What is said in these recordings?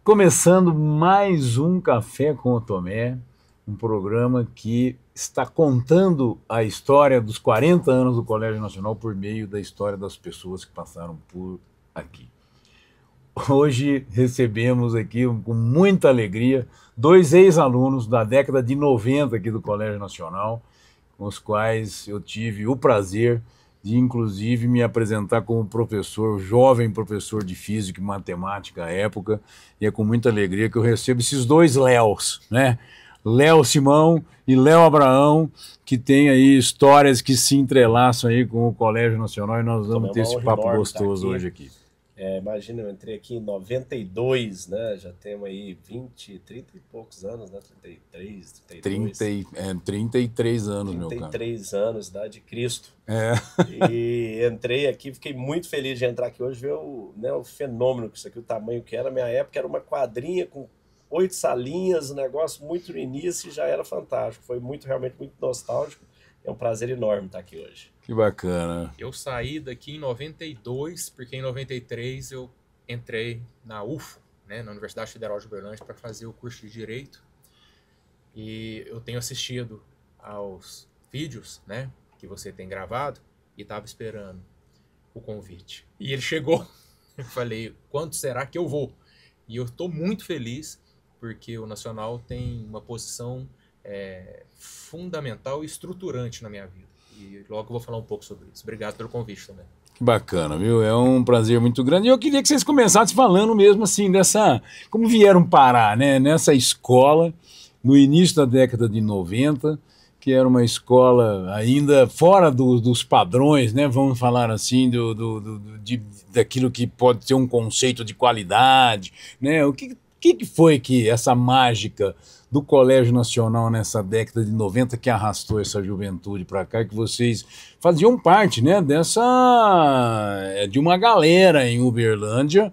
Começando mais um Café com o Tomé, um programa que está contando a história dos 40 anos do Colégio Nacional por meio da história das pessoas que passaram por aqui. Hoje recebemos aqui, com muita alegria, dois ex-alunos da década de 90 aqui do Colégio Nacional, com os quais eu tive o prazer de, inclusive, me apresentar como professor, jovem professor de Física e Matemática à época, e é com muita alegria que eu recebo esses dois Léos, né? Léo Simão e Léo Abraão, que têm aí histórias que se entrelaçam aí com o Colégio Nacional, e nós vamos ter esse papo gostoso hoje aqui. Imagina, eu entrei aqui em 92, né? Já temos aí 20, 30 e poucos anos, né? 33, 32. 33 anos, meu cara. 33 anos, idade de Cristo. É. E entrei aqui, fiquei muito feliz de entrar aqui hoje, ver o fenômeno que isso aqui, o tamanho que era. Minha época era uma quadrinha com 8 salinhas, um negócio muito no início e já era fantástico. Foi realmente muito nostálgico. É um prazer enorme estar aqui hoje. Que bacana. Eu saí daqui em 92, porque em 93 eu entrei na UFO, né, na Universidade Federal de Uberlândia, para fazer o curso de Direito. E eu tenho assistido aos vídeos, né, que você tem gravado, e estava esperando o convite. E ele chegou. Eu falei, quando será que eu vou? E eu estou muito feliz, porque o Nacional tem uma posição fundamental e estruturante na minha vida. E logo eu vou falar um pouco sobre isso. Obrigado pelo convite também. Que bacana, viu? É um prazer muito grande. E eu queria que vocês começassem falando mesmo assim dessa... Como vieram parar, né? Nessa escola, no início da década de 90, que era uma escola ainda fora dos padrões, né? Vamos falar assim, daquilo que pode ser um conceito de qualidade, né? O que foi que essa mágica do Colégio Nacional nessa década de 90 que arrastou essa juventude para cá, que vocês faziam parte, né, de uma galera em Uberlândia,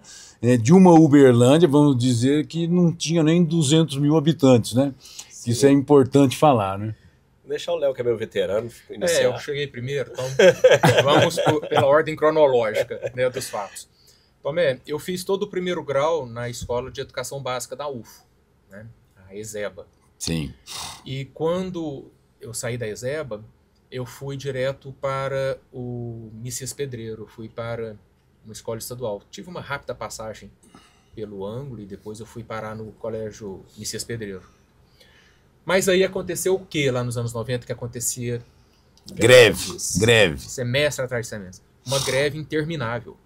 de uma Uberlândia, vamos dizer, que não tinha nem 200 mil habitantes, né? Sim. Isso é importante falar, né? Vou deixar o Léo, que é meu veterano, iniciar. Eu cheguei primeiro, então vamos pela ordem cronológica, né, dos fatos. Tomé, eu fiz todo o primeiro grau na Escola de Educação Básica da UFO, né? A ESEBA. Sim. E quando eu saí da ESEBA, eu fui direto para o Messias Pedreiro, fui para uma escola estadual. Tive uma rápida passagem pelo ângulo e depois eu fui parar no Colégio Messias Pedreiro. Mas aí aconteceu o que lá nos anos 90 que acontecia? Greves. Semestre atrás de semestre. Uma greve interminável.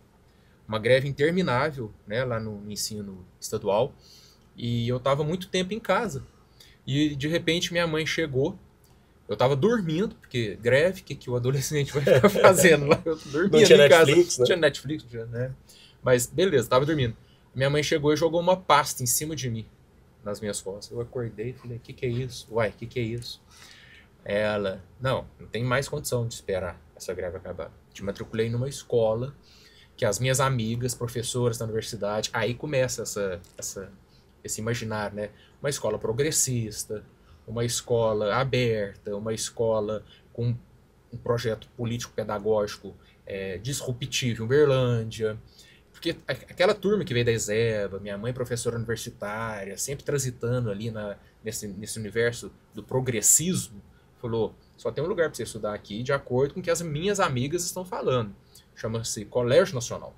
Né, lá no ensino estadual. E eu estava muito tempo em casa. E, de repente, minha mãe chegou. Eu estava dormindo, porque greve, que o adolescente vai ficar fazendo lá? Eu dormindo não tinha em casa. Netflix, né? Não tinha Netflix, né? Mas, beleza, estava dormindo. Minha mãe chegou e jogou uma pasta em cima de mim, nas minhas costas. Eu acordei e falei, o que é isso? Uai, o que é isso? Ela, não tem mais condição de esperar essa greve acabar. Te matriculei numa escola que as minhas amigas, professoras da universidade, aí começa esse imaginário, né? Uma escola progressista, uma escola aberta, uma escola com um projeto político-pedagógico disruptivo em Uberlândia. Porque aquela turma que veio da ESEBA, minha mãe professora universitária, sempre transitando ali nesse universo do progressismo, falou, só tem um lugar para você estudar aqui de acordo com o que as minhas amigas estão falando. Chama-se Colégio Nacional.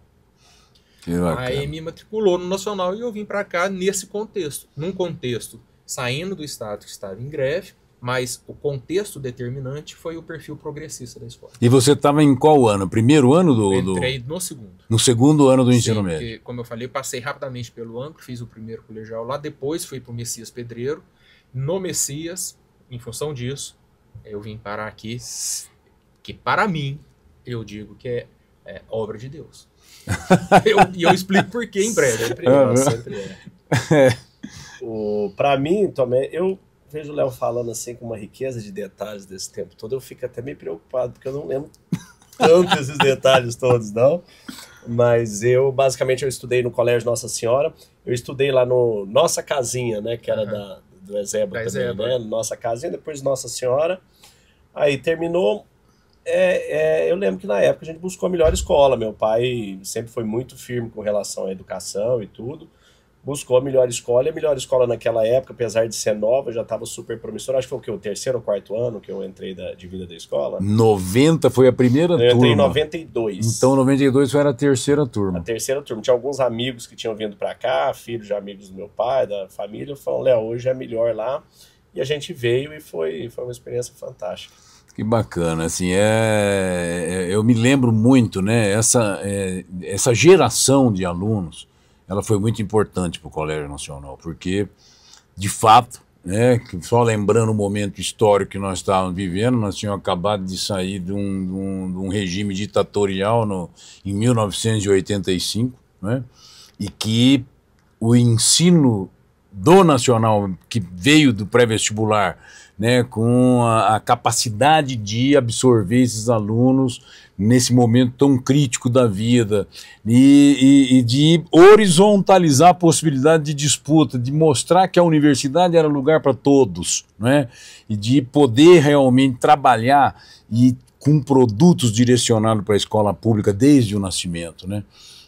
Aí me matriculou no Nacional e eu vim para cá nesse contexto. Num contexto saindo do estado que estava em greve, mas o contexto determinante foi o perfil progressista da escola. E você estava em qual ano? Primeiro ano do... Eu entrei no segundo. No segundo ano do ensino médio. Porque, como eu falei, passei rapidamente pelo âncora, fiz o primeiro colegial lá, depois fui para o Messias Pedreiro. No Messias, em função disso, eu vim parar aqui, que para mim, eu digo que é obra de Deus. E eu explico por quê em breve. Sempre Para mim, Tomé, eu vejo o Léo falando assim com uma riqueza de detalhes desse tempo todo, eu fico até meio preocupado, porque eu não lembro tanto esses detalhes todos, não. Mas basicamente, eu estudei no Colégio Nossa Senhora, eu estudei lá no Nossa Casinha, né, que era do ESEBA também, né, Nossa Casinha, depois Nossa Senhora, aí terminou. Eu lembro que na época a gente buscou a melhor escola. Meu pai sempre foi muito firme com relação à educação e tudo. buscou a melhor escola, e a melhor escola naquela época, apesar de ser nova, já estava super promissora. Acho que foi o quê? O terceiro ou quarto ano que eu entrei de vida da escola? 90 foi a primeira turma. Eu entrei em 92. Então 92 foi a terceira turma. A terceira turma. Tinha alguns amigos que tinham vindo para cá, filhos de amigos do meu pai, da família, falaram, Léo, hoje é melhor lá. E a gente veio e foi uma experiência fantástica. Que bacana, assim, eu me lembro muito, né, essa geração de alunos, ela foi muito importante para o Colégio Nacional, porque, de fato, né, só lembrando o momento histórico que nós estávamos vivendo, nós tínhamos acabado de sair de um regime ditatorial em 1985, né, e que o ensino do Nacional, que veio do pré-vestibular, né, com a capacidade de absorver esses alunos nesse momento tão crítico da vida e de horizontalizar a possibilidade de disputa, de mostrar que a universidade era lugar para todos, né, e de poder realmente trabalhar e com produtos direcionados para a escola pública desde o nascimento, né.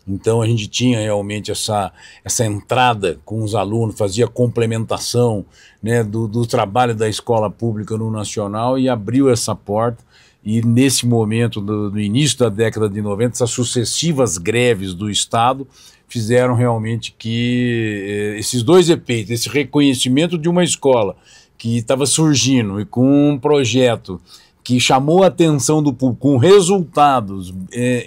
Então a gente tinha realmente essa entrada com os alunos, fazia complementação, né, do trabalho da escola pública no Nacional e abriu essa porta. E nesse momento do início da década de 90, essas sucessivas greves do Estado fizeram realmente que esses dois efeitos, esse reconhecimento de uma escola que estava surgindo e com um projeto que chamou a atenção do público, com resultados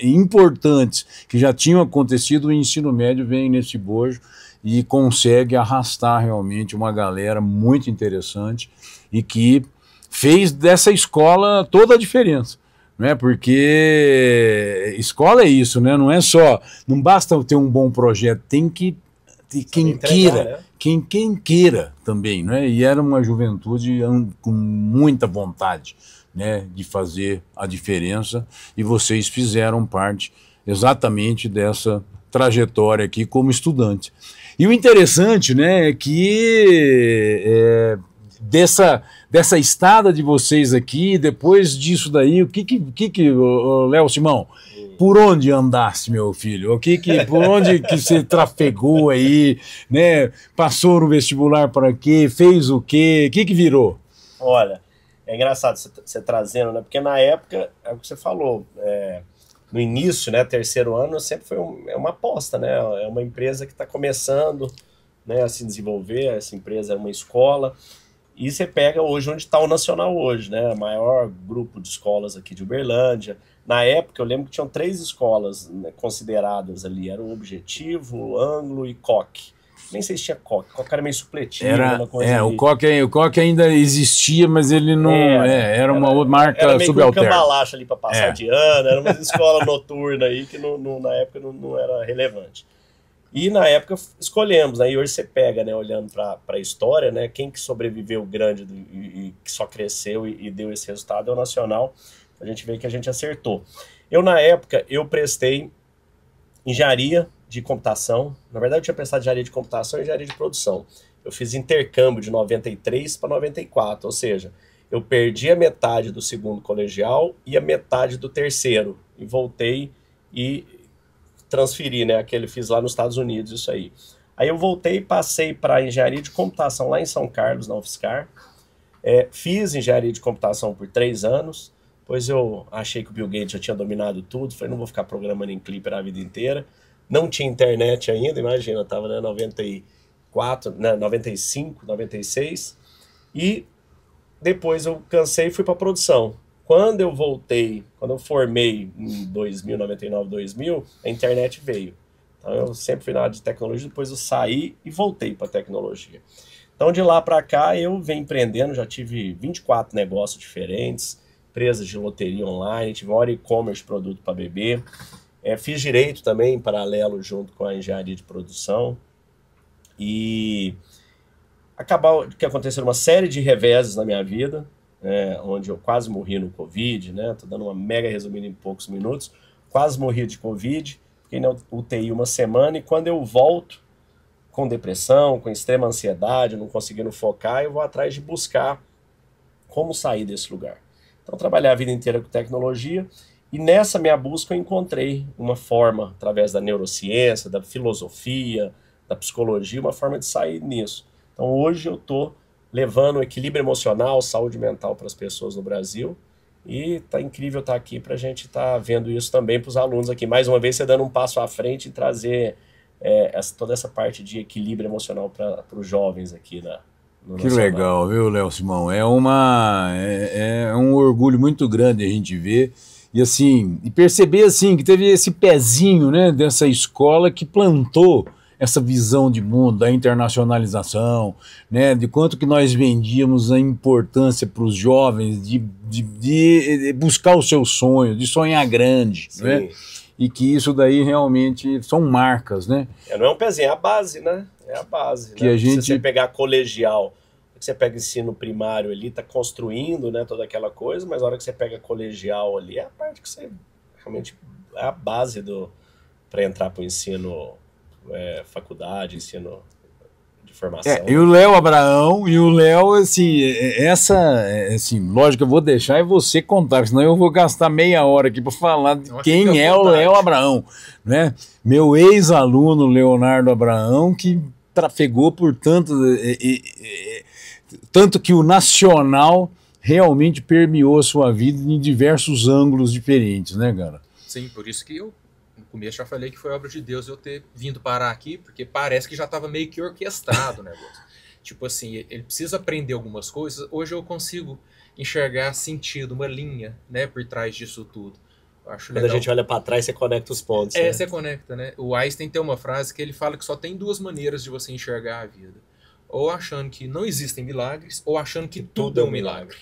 importantes que já tinham acontecido, o ensino médio vem nesse bojo e consegue arrastar realmente uma galera muito interessante e que fez dessa escola toda a diferença, né? Porque escola é isso, né? Não é só, não basta ter um bom projeto, tem que quem queira, né? quem queira também, né? E era uma juventude com muita vontade, né, de fazer a diferença, e vocês fizeram parte exatamente dessa trajetória aqui como estudante. E o interessante, né, é que dessa estada de vocês aqui, depois disso daí, o que Léo Simão, por onde andaste, meu filho? Por onde que você trafegou aí, né? Passou no vestibular para quê? Fez o quê? O que virou? Olha, é engraçado você trazendo, né? Porque na época, é o que você falou, no início, né, terceiro ano, sempre foi uma aposta, né? É uma empresa que está começando, né, a se desenvolver, essa empresa é uma escola, e você pega hoje onde está o Nacional hoje, né? O maior grupo de escolas aqui de Uberlândia. Na época, eu lembro que tinham 3 escolas, né, consideradas ali, era o Objetivo, Anglo e Coque. Nem sei se tinha Coque. Coque era meio supletivo. O Coque ainda existia, mas ele não... Era uma outra marca subalterna. Era meio que um cambalacho ali para passar de ano. Era uma escola noturna aí que na época não era relevante. E na época escolhemos, né? E hoje você pega, né, olhando para a história, né, quem que sobreviveu grande e que só cresceu e deu esse resultado é o Nacional. A gente vê que a gente acertou. Na época, eu prestei engenharia de computação. Na verdade, eu tinha prestado engenharia de computação e engenharia de produção. Eu fiz intercâmbio de 93 para 94, ou seja, eu perdi a metade do segundo colegial e a metade do terceiro. E voltei e transferi, né? Aquele fiz lá nos Estados Unidos, isso aí. Aí eu voltei e passei para engenharia de computação lá em São Carlos, na UFSCar. Fiz engenharia de computação por 3 anos. Depois eu achei que o Bill Gates já tinha dominado tudo. Falei, não vou ficar programando em Clipper a vida inteira. Não tinha internet ainda, imagina, eu estava em 94, 95, 96. E depois eu cansei e fui para produção. Quando eu voltei, quando eu formei em 2000, 99, 2000, a internet veio. Então eu sempre fui na área de tecnologia, depois eu saí e voltei para tecnologia. Então de lá para cá eu venho empreendendo, já tive 24 negócios diferentes, empresas de loteria online, tive uma hora e-commerce produto para bebê. Fiz direito também em paralelo junto com a engenharia de produção. E acabou que aconteceram uma série de reveses na minha vida, onde eu quase morri no Covid, né? Tô dando uma mega resumida em poucos minutos. Quase morri de Covid, fiquei na UTI uma semana e quando eu volto com depressão, com extrema ansiedade, não conseguindo focar, eu vou atrás de buscar como sair desse lugar. Então, trabalhei a vida inteira com tecnologia. E nessa minha busca eu encontrei uma forma, através da neurociência, da filosofia, da psicologia, uma forma de sair nisso. Então hoje eu estou levando equilíbrio emocional, saúde mental para as pessoas no Brasil, e tá incrível estar aqui para a gente estar vendo isso também para os alunos aqui. Mais uma vez, você dando um passo à frente e trazer toda essa parte de equilíbrio emocional para os jovens aqui no Que Nacional. legal, viu, Léo Simão? É um orgulho muito grande a gente ver e assim, e perceber assim que teve esse pezinho, né, dessa escola que plantou essa visão de mundo, da internacionalização, né, de quanto que nós vendíamos a importância para os jovens de buscar o seu sonho, de sonhar grande, Sim. né? E que isso daí realmente são marcas, né? Não é um pezinho, é a base, né? É a base. Que né? a gente... Se você pegar colegial, você pega ensino primário ali, tá construindo, né, toda aquela coisa, mas na hora que você pega colegial ali, é a parte que você realmente é a base para entrar para o ensino faculdade, ensino de formação. E o Léo Abraão, assim, assim, lógico, eu vou deixar você contar, senão eu vou gastar meia hora aqui para falar de quem é o Léo Abraão, né? Meu ex-aluno Leonardo Abraão, que trafegou por tanto que o Nacional realmente permeou a sua vida em diversos ângulos diferentes, né, cara? Sim, por isso que eu no começo já falei que foi obra de Deus eu ter vindo parar aqui, porque parece que já estava meio que orquestrado o negócio. Tipo assim, ele precisa aprender algumas coisas. Hoje eu consigo enxergar sentido, uma linha, né, por trás disso tudo. Eu acho Quando legal. a gente olha para trás, você conecta os pontos. né? Você conecta, né? O Einstein tem uma frase que ele fala que só tem duas maneiras de você enxergar a vida. Ou achando que não existem milagres, ou achando que tudo é um milagre.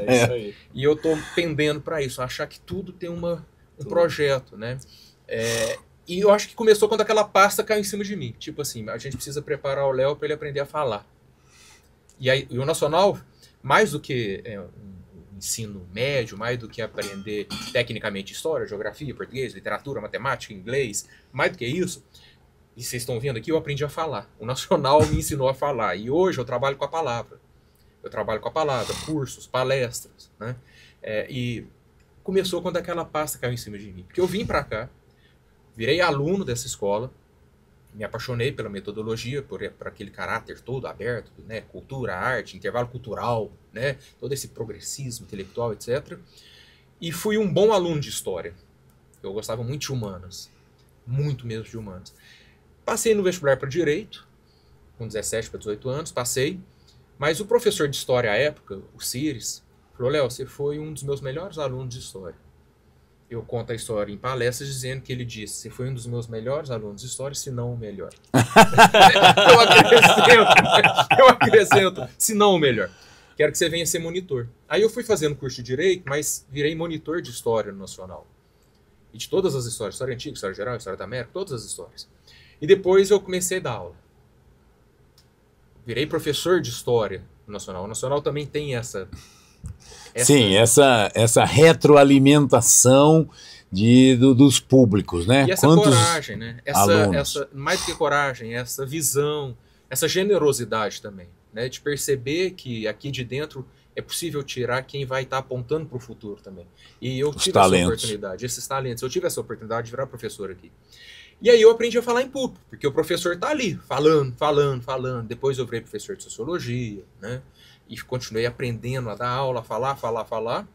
É isso aí. E eu tô pendendo para isso, achar que tudo tem um projeto, né? E eu acho que começou quando aquela pasta caiu em cima de mim. Tipo assim, a gente precisa preparar o Léo para ele aprender a falar. E aí, o Nacional, mais do que um ensino médio, mais do que aprender tecnicamente história, geografia, português, literatura, matemática, inglês, mais do que isso, e vocês estão vendo aqui, eu aprendi a falar. O Nacional me ensinou a falar. E hoje eu trabalho com a palavra. Eu trabalho com a palavra, cursos, palestras, né? E começou quando aquela pasta caiu em cima de mim. Porque eu vim para cá, virei aluno dessa escola, me apaixonei pela metodologia, por aquele caráter todo aberto, né? Cultura, arte, intervalo cultural, né? Todo esse progressismo intelectual, etc. E fui um bom aluno de história. Eu gostava muito de humanas, muito mesmo de humanas. Passei no vestibular para Direito, com 17 para 18 anos, passei. Mas o professor de História à época, o Cires, falou, Léo, você foi um dos meus melhores alunos de História. Eu conto a história em palestras dizendo que ele disse, você foi um dos meus melhores alunos de História, se não o melhor. eu acrescento, se não o melhor. Quero que você venha ser monitor. Aí eu fui fazendo curso de Direito, mas virei monitor de História no Nacional. E de todas as histórias, História Antiga, História Geral, História da América, todas as histórias. E depois eu comecei a dar aula. Virei professor de História no Nacional. O Nacional também tem essa retroalimentação dos públicos, né? E essa Quantos coragem, né? Mais do que coragem, essa visão, essa generosidade também, né? De perceber que aqui de dentro é possível tirar quem vai estar apontando para o futuro também. E eu tive essa oportunidade, esses talentos. Eu tive essa oportunidade de virar professor aqui. E aí eu aprendi a falar em público, porque o professor tá ali, falando. Depois eu virei professor de Sociologia, né? E continuei aprendendo a dar aula, a falar.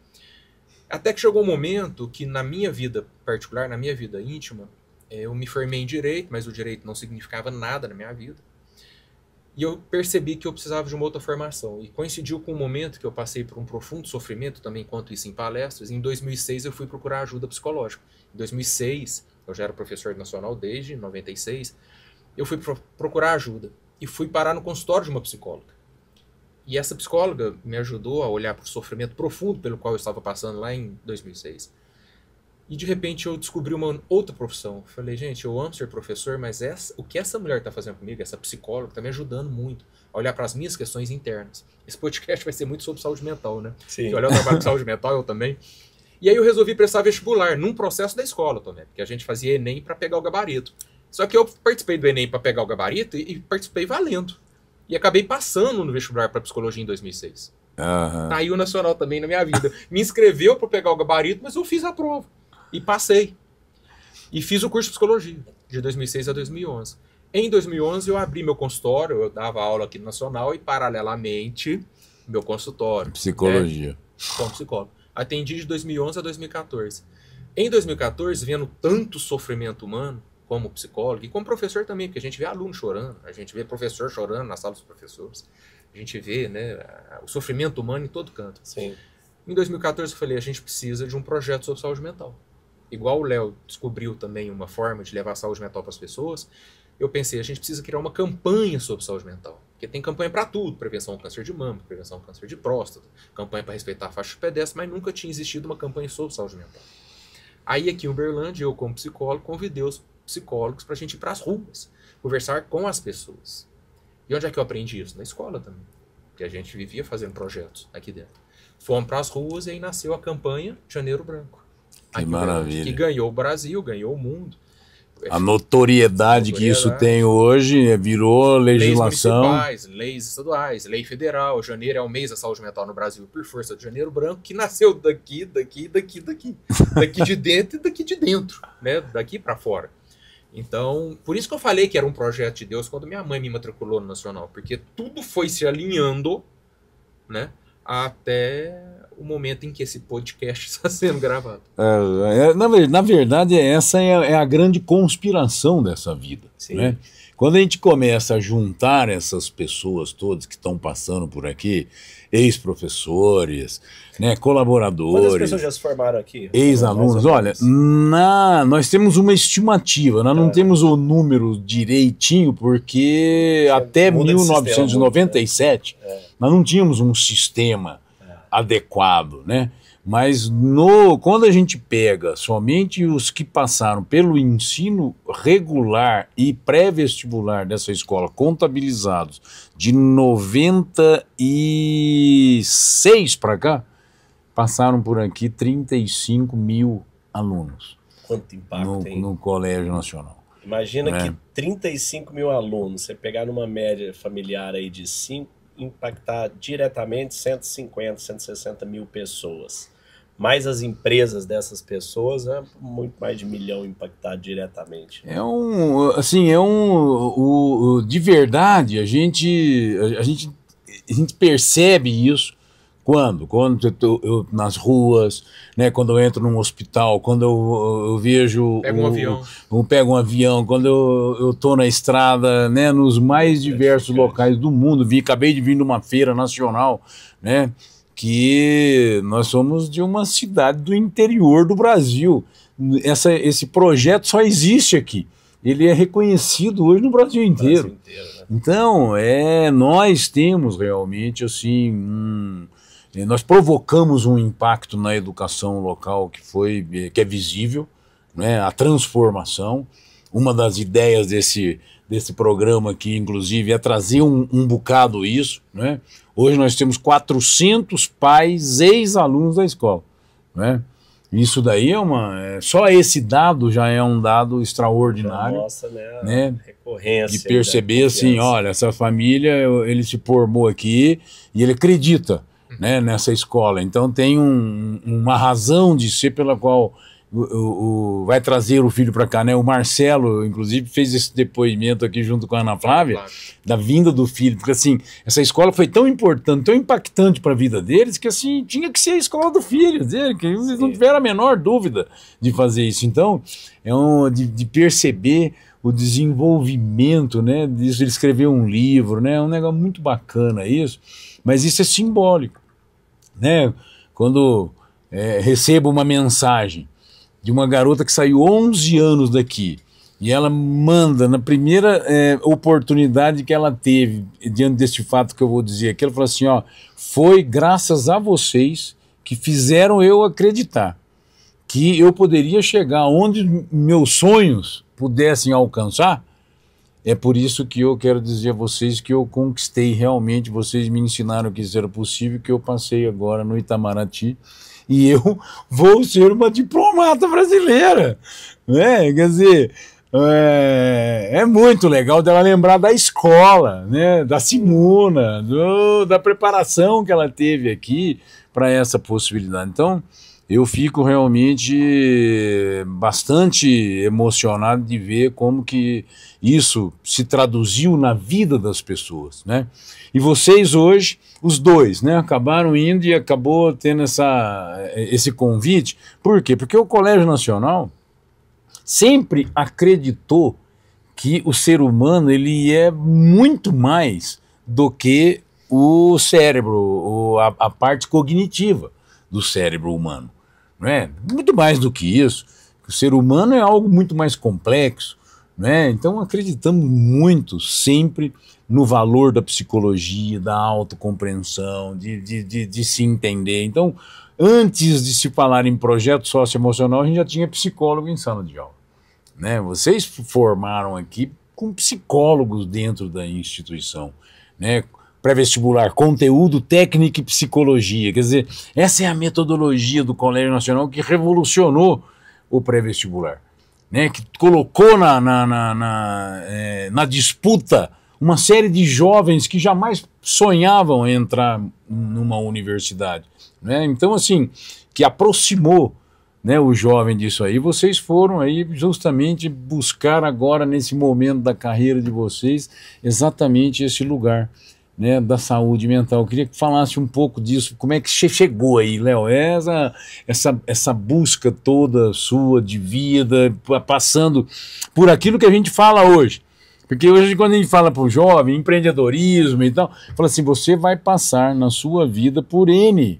Até que chegou um momento que na minha vida particular, na minha vida íntima, eu me formei em Direito, mas o Direito não significava nada na minha vida. E eu percebi que eu precisava de uma outra formação. E coincidiu com um momento que eu passei por um profundo sofrimento, também conto isso em palestras. Em 2006 eu fui procurar ajuda psicológica. Em 2006, eu já era professor nacional desde 96, eu fui procurar ajuda. E fui parar no consultório de uma psicóloga. E essa psicóloga me ajudou a olhar para o sofrimento profundo pelo qual eu estava passando lá em 2006. E de repente eu descobri uma outra profissão. Falei, gente, eu amo ser professor, mas o que essa mulher está fazendo comigo, essa psicóloga, está me ajudando muito a olhar para as minhas questões internas. Esse podcast vai ser muito sobre saúde mental, né? Sim. Que olhar o trabalho de saúde mental, eu também. E aí eu resolvi prestar vestibular, num processo da escola também, porque a gente fazia Enem para pegar o gabarito. Só que eu participei do Enem para pegar o gabarito e participei valendo. E acabei passando no vestibular para psicologia em 2006. Uhum. Aí o Nacional também na minha vida. Me inscreveu para pegar o gabarito, mas eu fiz a prova. E passei. E fiz o curso de psicologia, de 2006 a 2011. Em 2011 eu abri meu consultório, eu dava aula aqui no Nacional e paralelamente meu consultório. Psicologia. Né, como psicólogo. Atendi de 2011 a 2014. Em 2014, vendo tanto sofrimento humano como psicólogo e como professor também, porque a gente vê aluno chorando, a gente vê professor chorando na sala dos professores, a gente vê, né, o sofrimento humano em todo canto. Sim. Em 2014 eu falei, a gente precisa de um projeto sobre saúde mental. Igual o Léo descobriu também uma forma de levar a saúde mental para as pessoas, eu pensei, a gente precisa criar uma campanha sobre saúde mental. Porque tem campanha para tudo, prevenção ao câncer de mama, prevenção ao câncer de próstata, campanha para respeitar a faixa de pedestre, mas nunca tinha existido uma campanha sobre saúde mental. Aí aqui em Uberlândia, eu como psicólogo, convidei os psicólogos para a gente ir para as ruas, conversar com as pessoas. E onde é que eu aprendi isso? Na escola também, que a gente vivia fazendo projetos aqui dentro. Fomos para as ruas e aí nasceu a campanha Janeiro Branco. Que maravilha. Que ganhou o Brasil, ganhou o mundo. A notoriedade que isso tem hoje virou legislação. Leis municipais, leis estaduais, lei federal. Janeiro é o mês da saúde mental no Brasil por força de Janeiro Branco, que nasceu daqui. Daqui de dentro e daqui de dentro, né? Daqui para fora. Então, por isso que eu falei que era um projeto de Deus quando minha mãe me matriculou no Nacional, porque tudo foi se alinhando, né? Até o momento em que esse podcast está sendo gravado. Na verdade, essa é a grande conspiração dessa vida. Né? Quando a gente começa a juntar essas pessoas todas que estão passando por aqui, ex-professores, né, colaboradores... Quantas pessoas já se formaram aqui? Ex-alunos. Olha, nós temos uma estimativa, nós não temos o número direitinho, porque até 1997 nós não tínhamos um sistema adequado, né? Mas quando a gente pega somente os que passaram pelo ensino regular e pré-vestibular dessa escola, contabilizados de 96 para cá, passaram por aqui 35 mil alunos. Quanto impacto tem? No Colégio Nacional. Imagina que 35 mil alunos, você pegar numa média familiar aí de 5, impactar diretamente 150, 160 mil pessoas. Mais as empresas dessas pessoas, muito mais de 1 milhão impactar diretamente. De verdade, a gente percebe isso quando eu nas ruas, né, quando eu entro num hospital, quando eu vejo... Pego um avião, quando eu tô na estrada, né, nos mais diversos locais do mundo. Acabei de vir de uma feira nacional, né, que nós somos de uma cidade do interior do Brasil. Esse projeto só existe aqui. Ele é reconhecido hoje no Brasil inteiro. Né? Então, nós temos realmente, assim, nós provocamos um impacto na educação local que é visível, né? A transformação. Uma das ideias desse programa aqui, inclusive, é trazer um bocado isso, né? Hoje nós temos 400 pais ex-alunos da escola, né? Isso daí só esse dado já é um dado extraordinário. Nossa, né? Recorrência. De perceber assim, olha, essa família, ele se formou aqui e ele acredita, né, nessa escola. Então tem uma razão de ser pela qual vai trazer o filho para cá, né? O Marcelo, inclusive, fez esse depoimento aqui junto com a Ana Flávia, da vinda do filho, porque assim, essa escola foi tão importante, tão impactante para a vida deles, que assim, tinha que ser a escola do filho dele, que eles não tiveram a menor dúvida de fazer isso. Então, de perceber o desenvolvimento, né? Ele escreveu um livro, né? É um negócio muito bacana isso, mas isso é simbólico, né? Quando recebo uma mensagem de uma garota que saiu 11 anos daqui, e ela manda, na primeira oportunidade que ela teve, diante deste fato que eu vou dizer aqui, ela fala assim, ó, foi graças a vocês que fizeram eu acreditar que eu poderia chegar onde meus sonhos pudessem alcançar. É por isso que eu quero dizer a vocês que eu conquistei realmente, vocês me ensinaram que isso era possível, que eu passei agora no Itamaraty, e eu vou ser uma diplomata brasileira, né? Quer dizer, é muito legal dela lembrar da escola, né? Da Simona, da preparação que ela teve aqui para essa possibilidade. Então, eu fico realmente bastante emocionado de ver como que isso se traduziu na vida das pessoas, né? E vocês hoje, os dois, né, acabaram indo e acabou tendo esse convite. Por quê? Porque o Colégio Nacional sempre acreditou que o ser humano ele é muito mais do que o cérebro, a parte cognitiva do cérebro humano. Não é? Muito mais do que isso. O ser humano é algo muito mais complexo. Né? Então acreditamos muito sempre no valor da psicologia, da autocompreensão, de se entender. Então, antes de se falar em projeto socioemocional, a gente já tinha psicólogo em sala de aula. Né? Vocês formaram aqui com psicólogos dentro da instituição, né? Pré-vestibular, conteúdo, técnica e psicologia. Quer dizer, essa é a metodologia do Colégio Nacional que revolucionou o pré-vestibular, né? Que colocou na disputa uma série de jovens que jamais sonhavam entrar numa universidade. Né? Então, assim, que aproximou, né, o jovem disso aí. Vocês foram aí justamente buscar agora, nesse momento da carreira de vocês, exatamente esse lugar, né, da saúde mental. Eu queria que falasse um pouco disso, como é que você chegou aí, Léo? Essa busca toda sua de vida, passando por aquilo que a gente fala hoje. Porque hoje, quando a gente fala para o jovem, empreendedorismo e tal, fala assim, você vai passar na sua vida por N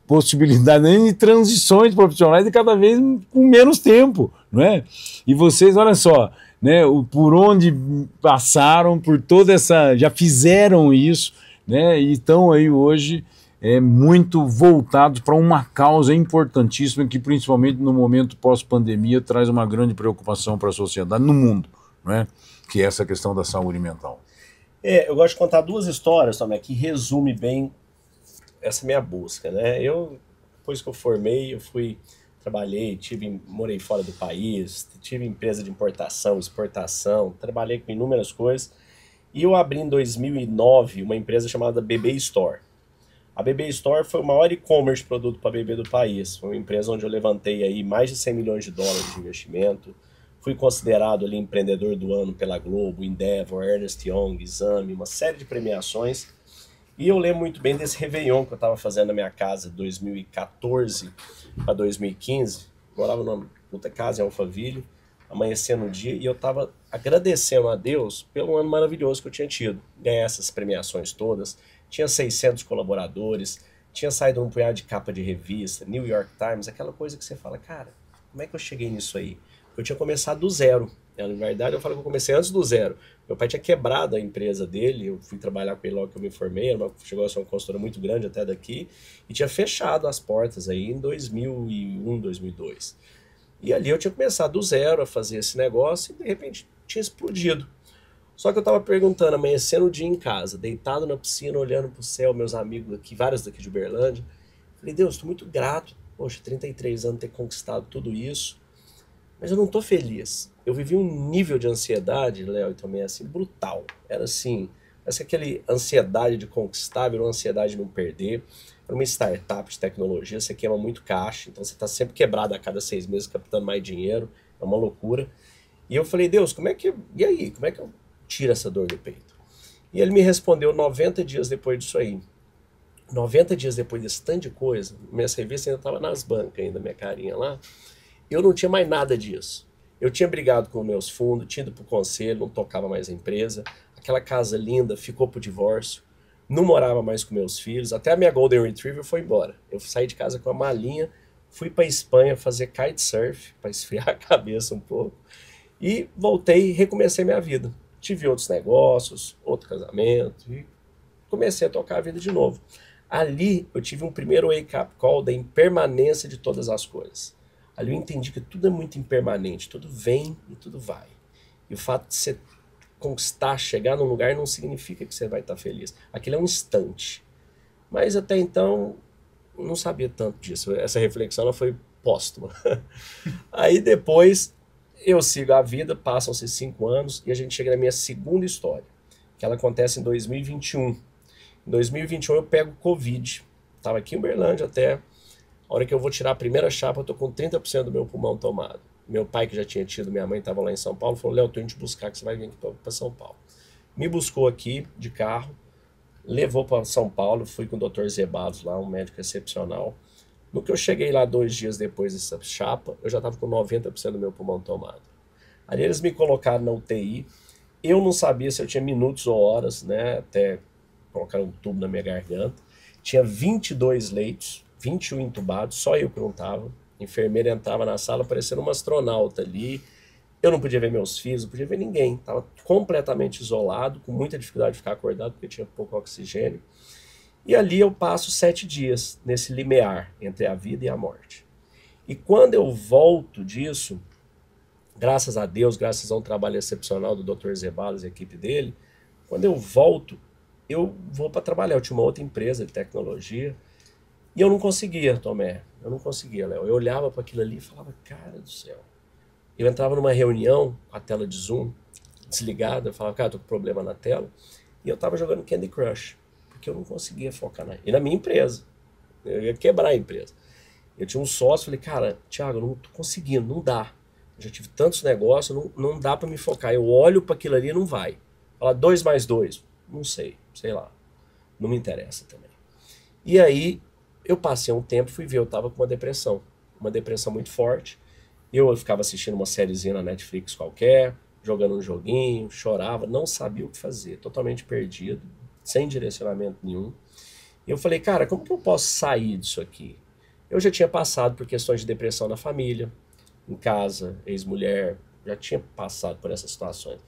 possibilidades, N transições profissionais e cada vez com menos tempo, não é? E vocês, olha só, né, por onde passaram, por toda essa, já fizeram isso, né, e estão aí hoje muito voltados para uma causa importantíssima que principalmente no momento pós-pandemia traz uma grande preocupação para a sociedade no mundo, né, que é essa questão da saúde mental. Eu gosto de contar duas histórias, Tomé, que resume bem essa minha busca, né? Depois que eu formei, trabalhei, morei fora do país, tive empresa de importação, exportação, trabalhei com inúmeras coisas. E eu abri em 2009 uma empresa chamada BB Store. A BB Store foi o maior e-commerce de produto para bebê do país. Foi uma empresa onde eu levantei aí mais de 100 milhões de dólares de investimento. Fui considerado ali empreendedor do ano pela Globo, Endeavor, Ernst Young, Exame, uma série de premiações. E eu lembro muito bem desse Réveillon que eu estava fazendo na minha casa de 2014 para 2015. Morava numa puta casa em Alphaville, amanhecendo o dia, e eu estava agradecendo a Deus pelo ano maravilhoso que eu tinha tido. Ganhar essas premiações todas. Tinha 600 colaboradores, tinha saído um punhado de capa de revista, New York Times, aquela coisa que você fala, cara, como é que eu cheguei nisso aí? Eu tinha começado do zero. Na verdade, eu falo que eu comecei antes do zero. Meu pai tinha quebrado a empresa dele, eu fui trabalhar com ele logo que eu me formei, chegou a ser uma consultora muito grande até daqui, e tinha fechado as portas aí em 2001, 2002. E ali eu tinha começado do zero a fazer esse negócio e de repente tinha explodido. Só que eu estava perguntando, amanhecendo o dia em casa, deitado na piscina, olhando para o céu, meus amigos aqui, vários daqui de Uberlândia, falei, Deus, estou muito grato, poxa, 33 anos ter conquistado tudo isso, mas eu não tô feliz. Eu vivi um nível de ansiedade, Léo, e também assim, brutal. Era assim, aquela ansiedade de conquistar, virou ansiedade de não perder. Era uma startup de tecnologia, você queima muito caixa, então você tá sempre quebrado a cada 6 meses, captando mais dinheiro, é uma loucura. E eu falei, Deus, e aí? Como é que eu tiro essa dor do peito? E ele me respondeu 90 dias depois disso aí. 90 dias depois desse tanto de coisa, minhas revistas ainda estavam nas bancas ainda, minha carinha lá. Eu não tinha mais nada disso. Eu tinha brigado com meus fundos, tinha ido para o conselho, não tocava mais a empresa. Aquela casa linda ficou para o divórcio. Não morava mais com meus filhos. Até a minha Golden Retriever foi embora. Eu saí de casa com a malinha, fui para a Espanha fazer kitesurf, para esfriar a cabeça um pouco. E voltei e recomecei minha vida. Tive outros negócios, outro casamento e comecei a tocar a vida de novo. Ali eu tive um primeiro wake-up call da impermanência de todas as coisas. Ali eu entendi que tudo é muito impermanente, tudo vem e tudo vai. E o fato de você conquistar, chegar num lugar não significa que você vai estar feliz. Aquilo é um instante. Mas até então, não sabia tanto disso. Essa reflexão ela foi póstuma. Aí depois, eu sigo a vida, passam-se 5 anos e a gente chega na minha segunda história, que ela acontece em 2021. Em 2021 eu pego Covid. Estava aqui em Uberlândia até... A hora que eu vou tirar a primeira chapa, eu tô com 30% do meu pulmão tomado. Meu pai, que já tinha tido, minha mãe estava lá em São Paulo, falou, Léo, tô indo te buscar que você vai vir aqui para São Paulo. Me buscou aqui de carro, levou para São Paulo, fui com o Dr. Zebalos lá, um médico excepcional. No que eu cheguei lá 2 dias depois dessa chapa, eu já estava com 90% do meu pulmão tomado. Ali eles me colocaram na UTI, eu não sabia se eu tinha minutos ou horas, né, até colocar um tubo na minha garganta. Tinha 22 leitos, 21 entubados, só eu que não estava. A enfermeira entrava na sala parecendo uma astronauta ali. Eu não podia ver meus filhos, não podia ver ninguém. Estava completamente isolado, com muita dificuldade de ficar acordado, porque tinha pouco oxigênio. E ali eu passo 7 dias, nesse limiar entre a vida e a morte. E quando eu volto disso, graças a Deus, graças a um trabalho excepcional do Dr. Zebalos e a equipe dele, quando eu volto, eu vou para trabalhar. Eu tinha uma outra empresa de tecnologia e eu não conseguia, Tomé. Eu não conseguia, Léo. Eu olhava para aquilo ali e falava, cara do céu. Eu entrava numa reunião, a tela de Zoom desligada, eu falava, cara, tô com problema na tela. E eu tava jogando Candy Crush, porque eu não conseguia focar e na minha empresa. Eu ia quebrar a empresa. Eu tinha um sócio, falei, cara, Thiago, eu não tô conseguindo, não dá. Eu já tive tantos negócios, não dá para me focar. Eu olho para aquilo ali e não vai. Fala 2 mais 2, não sei lá. Não me interessa também. E aí, eu passei um tempo, fui ver, eu tava com uma depressão muito forte. Eu ficava assistindo uma sériezinha na Netflix qualquer, jogando um joguinho, chorava, não sabia o que fazer, totalmente perdido, sem direcionamento nenhum. E eu falei, cara, como que eu posso sair disso aqui? Eu já tinha passado por questões de depressão na família, em casa, ex-mulher, já tinha passado por essas situações.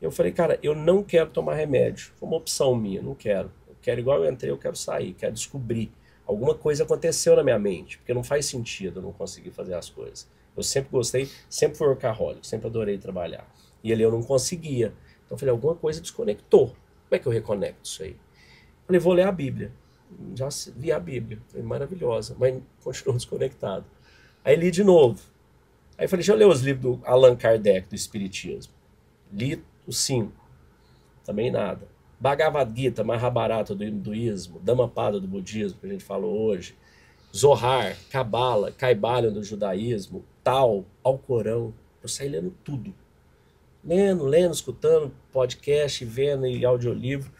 Eu falei, cara, eu não quero tomar remédio, foi uma opção minha, não quero. Eu quero, igual eu entrei, eu quero sair, quero descobrir. Alguma coisa aconteceu na minha mente, porque não faz sentido eu não conseguir fazer as coisas. Eu sempre gostei, sempre fui workaholic, sempre adorei trabalhar. E ali eu não conseguia. Então eu falei, alguma coisa desconectou. Como é que eu reconecto isso aí? Falei, vou ler a Bíblia. Já li a Bíblia, foi maravilhosa, mas continuou desconectado. Aí li de novo. Aí falei, deixa eu ler os livros do Allan Kardec, do Espiritismo. Li os 5, também nada. Bhagavad Gita, Mahabharata do hinduísmo, Dhammapada do budismo, que a gente falou hoje, Zohar, Kabbalah, Kybalion do judaísmo, Tao, Alcorão. Eu saí lendo tudo. Lendo, escutando podcast, vendo e audiolivro.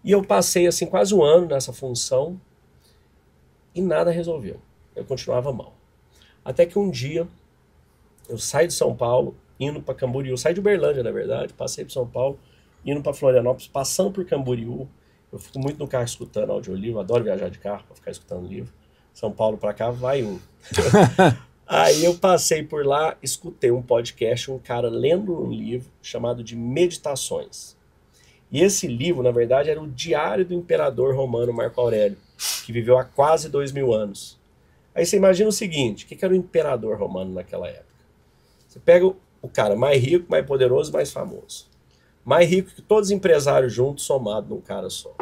E eu passei assim quase um ano nessa função e nada resolveu. Eu continuava mal. Até que um dia eu saí de São Paulo, indo para Camboriú, saí de Uberlândia, na verdade, passei para São Paulo, indo para Florianópolis, passando por Camboriú. Eu fico muito no carro escutando audiolivro, adoro viajar de carro para ficar escutando livro. São Paulo para cá, vai um. Aí eu passei por lá, escutei um podcast, um cara lendo um livro chamado de Meditações. E esse livro, na verdade, era o diário do imperador romano Marco Aurélio, que viveu há quase 2000 anos. Aí você imagina o seguinte, o que era o imperador romano naquela época? Você pega o cara mais rico, mais poderoso, mais famoso. Mais rico que todos os empresários juntos, somados num cara só.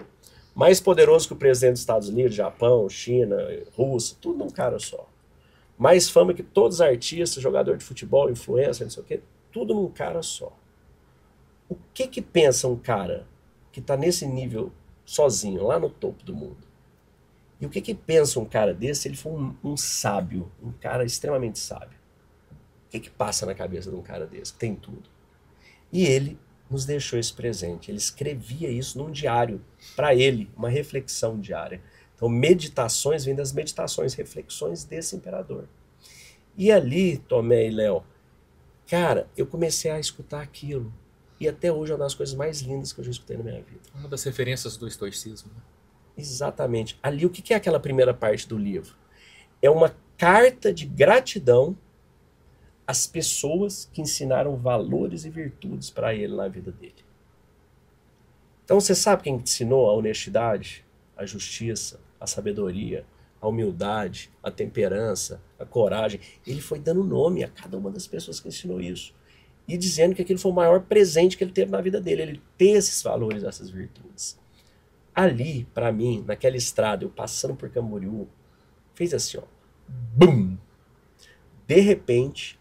Mais poderoso que o presidente dos Estados Unidos, Japão, China, Rússia, tudo num cara só. Mais fama que todos os artistas, jogador de futebol, influencer, não sei o quê, tudo num cara só. O que pensa um cara que está nesse nível sozinho, lá no topo do mundo? E o que pensa um cara desse se ele for um sábio, um cara extremamente sábio? O que passa na cabeça de um cara desse, que tem tudo? E ele nos deixou esse presente. Ele escrevia isso num diário, para ele, uma reflexão diária. Então, meditações vêm das meditações, reflexões desse imperador. E ali, Tomé e Léo, cara, eu comecei a escutar aquilo. E até hoje é uma das coisas mais lindas que eu já escutei na minha vida. Uma das referências do estoicismo. Exatamente. Ali, o que é aquela primeira parte do livro? É uma carta de gratidão às pessoas que ensinaram valores e virtudes para ele na vida dele. Então, você sabe quem ensinou a honestidade, a justiça, a sabedoria, a humildade, a temperança, a coragem? Ele foi dando nome a cada uma das pessoas que ensinou isso. E dizendo que aquilo foi o maior presente que ele teve na vida dele. Ele ter esses valores, essas virtudes. Ali, para mim, naquela estrada, eu passando por Camboriú, fez assim, ó. Bum! De repente,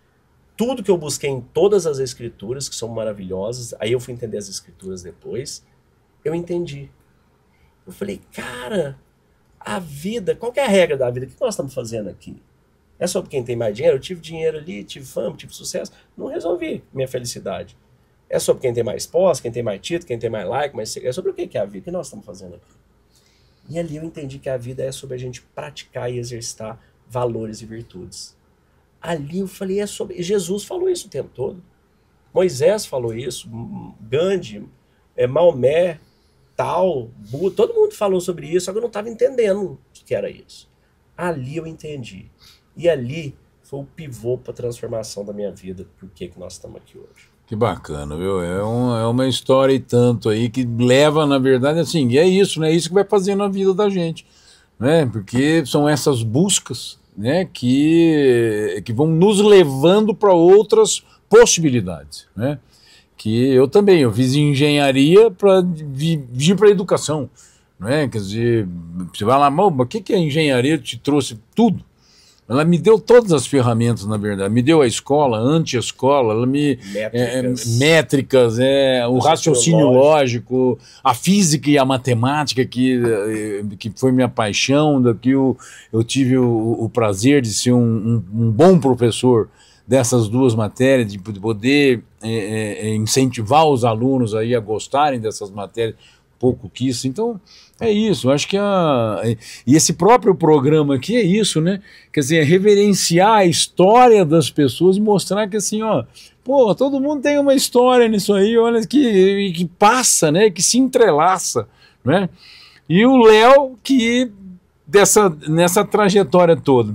tudo que eu busquei em todas as escrituras, que são maravilhosas, aí eu fui entender as escrituras depois, eu entendi. Eu falei, cara, A vida, qual que é a regra da vida? O que nós estamos fazendo aqui? É sobre quem tem mais dinheiro? Eu tive dinheiro ali, tive fama, tive sucesso. Não resolvi minha felicidade. É sobre quem tem mais posse, quem tem mais título, quem tem mais like, mas é sobre o que é a vida? O que nós estamos fazendo aqui? E ali eu entendi que a vida é sobre a gente praticar e exercitar valores e virtudes. Ali eu falei, é sobre... Jesus falou isso o tempo todo. Moisés falou isso, Gandhi, Maomé, tal, Buda, todo mundo falou sobre isso, só que eu não estava entendendo o que era isso. Ali eu entendi. E ali foi o pivô para a transformação da minha vida. Por que nós estamos aqui hoje? Que bacana, viu? É uma história e tanto aí que leva, na verdade, assim, e é isso, né? Isso que vai fazendo a vida da gente, né? Porque são essas buscas, né, que vão nos levando para outras possibilidades, né? Que eu também, eu fiz engenharia para vir para a educação, né? Quer dizer, você vai lá, mas o que a engenharia te trouxe? Tudo. Ela me deu todas as ferramentas, na verdade. Me deu a escola, anti-escola, ela me... métricas, o raciocínio lógico, a física e a matemática, que foi minha paixão, que eu tive o prazer de ser um bom professor dessas duas matérias, de poder incentivar os alunos aí a gostarem dessas matérias, pouco que isso. Então, é isso. Eu acho que e esse próprio programa aqui é isso, né? Quer dizer, é reverenciar a história das pessoas e mostrar que assim, ó, pô, todo mundo tem uma história nisso aí, olha, que passa, né? Que se entrelaça, né? E o Léo, que nessa trajetória toda,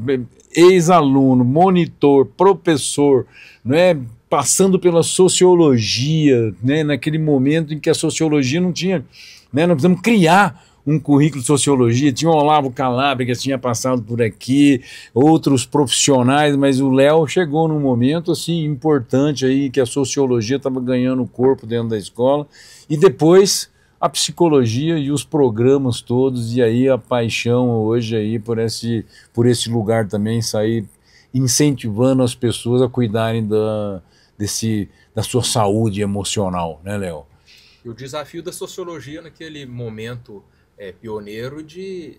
ex-aluno, monitor, professor, né? Passando pela sociologia, né? Naquele momento em que a sociologia não tinha, né? Nós precisamos criar um currículo de sociologia, tinha o Olavo Calabria que tinha passado por aqui, outros profissionais, mas o Léo chegou num momento assim importante aí que a sociologia estava ganhando corpo dentro da escola, e depois a psicologia e os programas todos, e aí a paixão hoje aí por esse lugar também, sair incentivando as pessoas a cuidarem da sua saúde emocional, né, Léo? E o desafio da sociologia naquele momento pioneiro de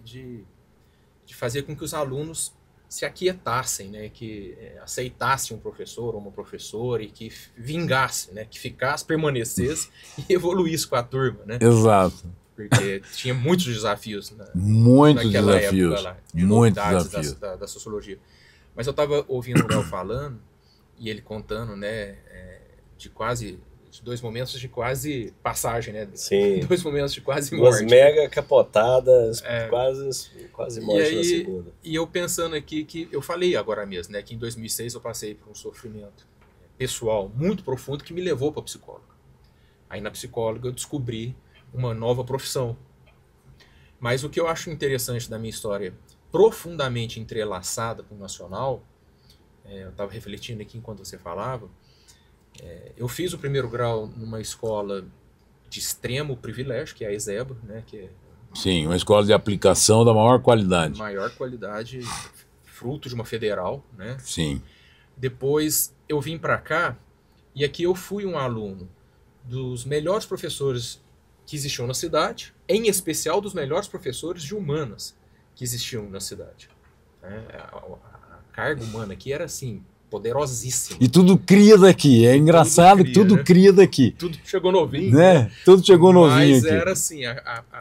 fazer com que os alunos se aquietassem, né, que aceitassem um professor ou uma professora e que vingasse, né, que ficasse, permanecesse e evoluísse com a turma, né? Exato. Porque tinha muitos desafios naquela época lá, de novidades da sociologia. Mas eu estava ouvindo o Léo falando e ele contando, né, de 2 momentos de quase passagem, né? Sim. 2 momentos de quase morte. 2 mega capotadas, quase morte na segunda. E eu pensando aqui que eu falei agora mesmo, né? Que em 2006 eu passei por um sofrimento pessoal muito profundo que me levou para a psicóloga. Aí na psicóloga eu descobri uma nova profissão. Mas o que eu acho interessante da minha história, profundamente entrelaçada com o nacional, eu estava refletindo aqui enquanto você falava, eu fiz o 1º grau numa escola de extremo privilégio, que é a ESEBA, né? Que sim, uma escola de aplicação da maior qualidade. Maior qualidade, fruto de uma federal, né? Sim. Depois eu vim para cá e aqui eu fui um aluno dos melhores professores que existiam na cidade, em especial dos melhores professores de humanas que existiam na cidade. A carga humana aqui era assim, poderosíssima. E tudo cria daqui. É engraçado que tudo cria daqui. Tudo chegou novinho. Né? Tudo chegou novinho aqui. Mas era assim,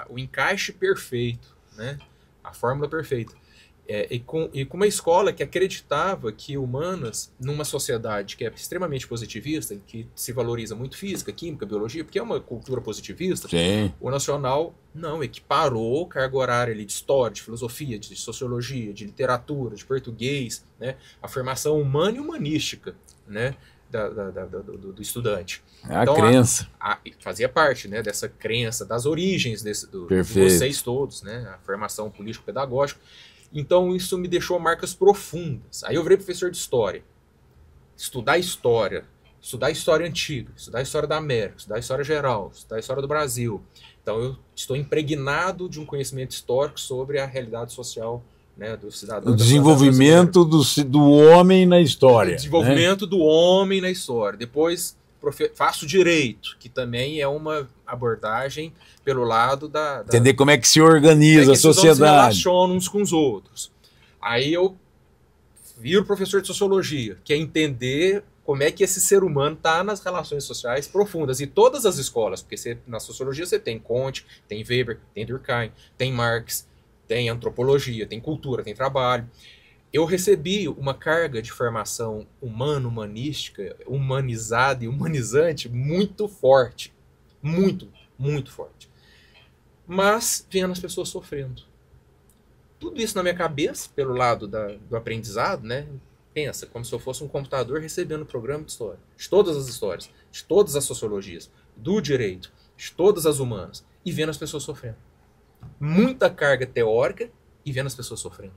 o encaixe perfeito, né? A fórmula perfeita. E com uma escola que acreditava que humanas, numa sociedade que é extremamente positivista, que se valoriza muito física, química, biologia, porque é uma cultura positivista, sim, o nacional não equiparou carga horária ali de história, de filosofia, de sociologia, de literatura, de português, né? A formação humana e humanística, né? do estudante. A crença. Fazia parte, né, dessa crença, das origens de vocês todos, né? A formação político-pedagógica. Então isso me deixou marcas profundas. Aí eu virei professor de história. Estudar história antiga, estudar a história da América, estudar a história geral, estudar a história do Brasil. Então eu estou impregnado de um conhecimento histórico sobre a realidade social, né, do cidadão. O desenvolvimento do homem na história. O desenvolvimento, né, do homem na história. Depois faço direito, que também é uma abordagem pelo lado da Entender como é que se organiza a sociedade. Se relacionam uns com os outros. Aí eu viro professor de sociologia, que é entender como é que esse ser humano está nas relações sociais profundas. E todas as escolas, porque na sociologia você tem Comte, tem Weber, tem Durkheim, tem Marx, tem antropologia, tem cultura, tem trabalho. Eu recebi uma carga de formação humana, humanística, humanizada e humanizante muito forte. Muito, muito forte. Mas vendo as pessoas sofrendo. Tudo isso na minha cabeça, pelo lado do aprendizado, né? Pensa, como se eu fosse um computador recebendo um programa de história. De todas as histórias, de todas as sociologias, do direito, de todas as humanas. E vendo as pessoas sofrendo. Muita carga teórica e vendo as pessoas sofrendo.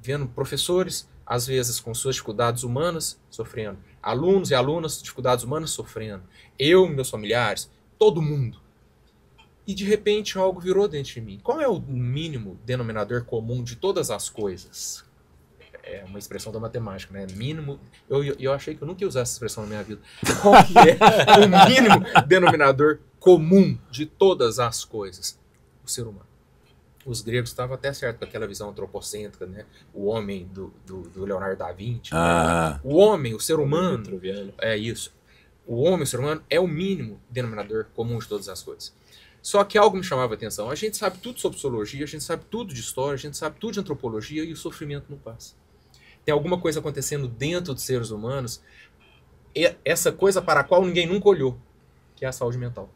Vendo professores, às vezes com suas dificuldades humanas, sofrendo. Alunos e alunas, dificuldades humanas, sofrendo. Eu, meus familiares, todo mundo. E de repente algo virou dentro de mim. Qual é o mínimo denominador comum de todas as coisas? É uma expressão da matemática, né? Mínimo. Eu achei que eu nunca ia usar essa expressão na minha vida. Qual que é o mínimo denominador comum de todas as coisas? O ser humano. Os gregos estavam até certo com aquela visão antropocêntrica, né? O homem do Leonardo da Vinci. Né? O homem, o ser humano, é isso. O homem, o ser humano, é o mínimo denominador comum de todas as coisas. Só que algo me chamava a atenção. A gente sabe tudo sobre sociologia, a gente sabe tudo de história, a gente sabe tudo de antropologia e o sofrimento não passa. Tem alguma coisa acontecendo dentro dos seres humanos, essa coisa para a qual ninguém nunca olhou, que é a saúde mental.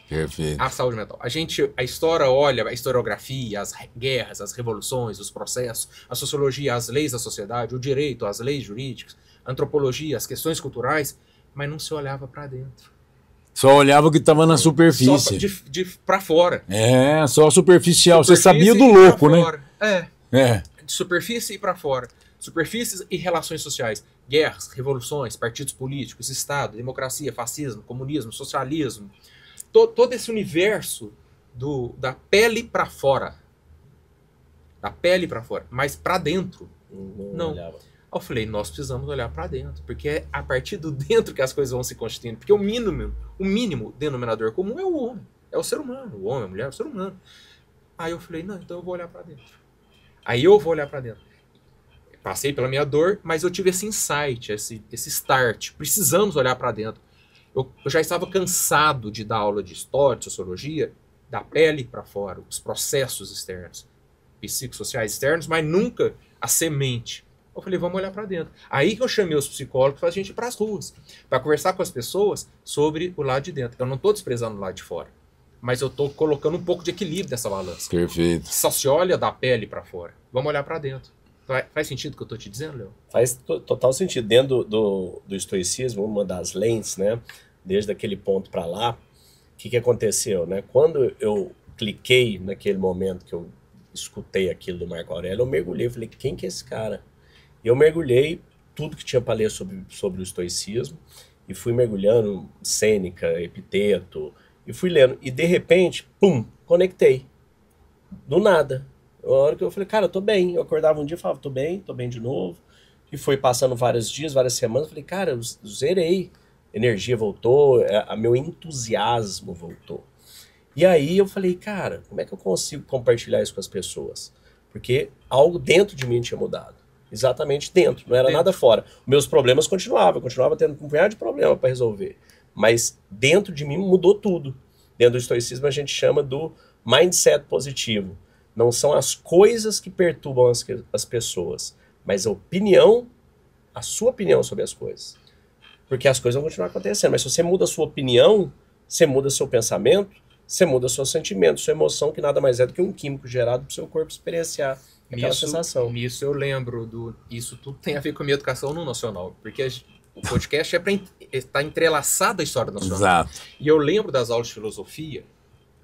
Perfeito. A saúde mental. A história olha a historiografia, as guerras, as revoluções, os processos, a sociologia, as leis da sociedade, o direito, as leis jurídicas, a antropologia, as questões culturais, mas não se olhava para dentro. Só olhava o que estava na superfície. Só para fora. É, só superficial. Você sabia do louco, né? De superfície e para fora. Superfícies e relações sociais. Guerras, revoluções, partidos políticos, Estado, democracia, fascismo, comunismo, socialismo. Todo esse universo da pele para fora. Da pele para fora. Mas para dentro, não. Eu falei, nós precisamos olhar para dentro. Porque é a partir do dentro que as coisas vão se constituindo. Porque o mínimo denominador comum é o homem. É o ser humano. O homem, a mulher, é o ser humano. Aí eu falei, não, então eu vou olhar para dentro. Aí eu vou olhar para dentro. Passei pela minha dor, mas eu tive esse insight, esse start. Precisamos olhar para dentro. Eu já estava cansado de dar aula de história, de sociologia, da pele para fora, os processos externos, psicossociais externos, mas nunca a semente. Eu falei, vamos olhar para dentro. Aí que eu chamei os psicólogos para a gente ir para as ruas, para conversar com as pessoas sobre o lado de dentro. Eu não estou desprezando o lado de fora, mas eu estou colocando um pouco de equilíbrio nessa balança. Perfeito. Só se olha da pele para fora. Vamos olhar para dentro. Faz sentido o que eu estou te dizendo, Léo? Faz total sentido. Dentro do estoicismo, uma das lentes, né? Desde aquele ponto para lá, o que aconteceu, né? Quando eu cliquei naquele momento que eu escutei aquilo do Marco Aurélio, eu mergulhei, eu falei, quem que é esse cara? E eu mergulhei tudo que tinha para ler sobre o estoicismo e fui mergulhando Sêneca, Epiteto, e fui lendo. E de repente, pum, conectei. Do nada. A hora que eu falei, cara, eu tô bem. Eu acordava um dia e falava, tô bem de novo. E foi passando vários dias, várias semanas, eu falei, cara, eu zerei. Energia voltou, meu entusiasmo voltou. E aí eu falei, cara, como é que eu consigo compartilhar isso com as pessoas? Porque algo dentro de mim tinha mudado. Exatamente dentro, não era nada fora. Meus problemas continuavam, eu continuava tendo um punhado de problema para resolver. Mas dentro de mim mudou tudo. Dentro do estoicismo a gente chama do mindset positivo. Não são as coisas que perturbam as pessoas, mas a sua opinião sobre as coisas. Porque as coisas vão continuar acontecendo. Mas se você muda a sua opinião, você muda seu pensamento, você muda seu sentimento, sua emoção, que nada mais é do que um químico gerado para o seu corpo experienciar aquela sensação. Nisso eu lembro isso tudo tem a ver com a minha educação no Nacional. Porque o podcast está entrelaçado à história nacional. Exato. E eu lembro das aulas de filosofia,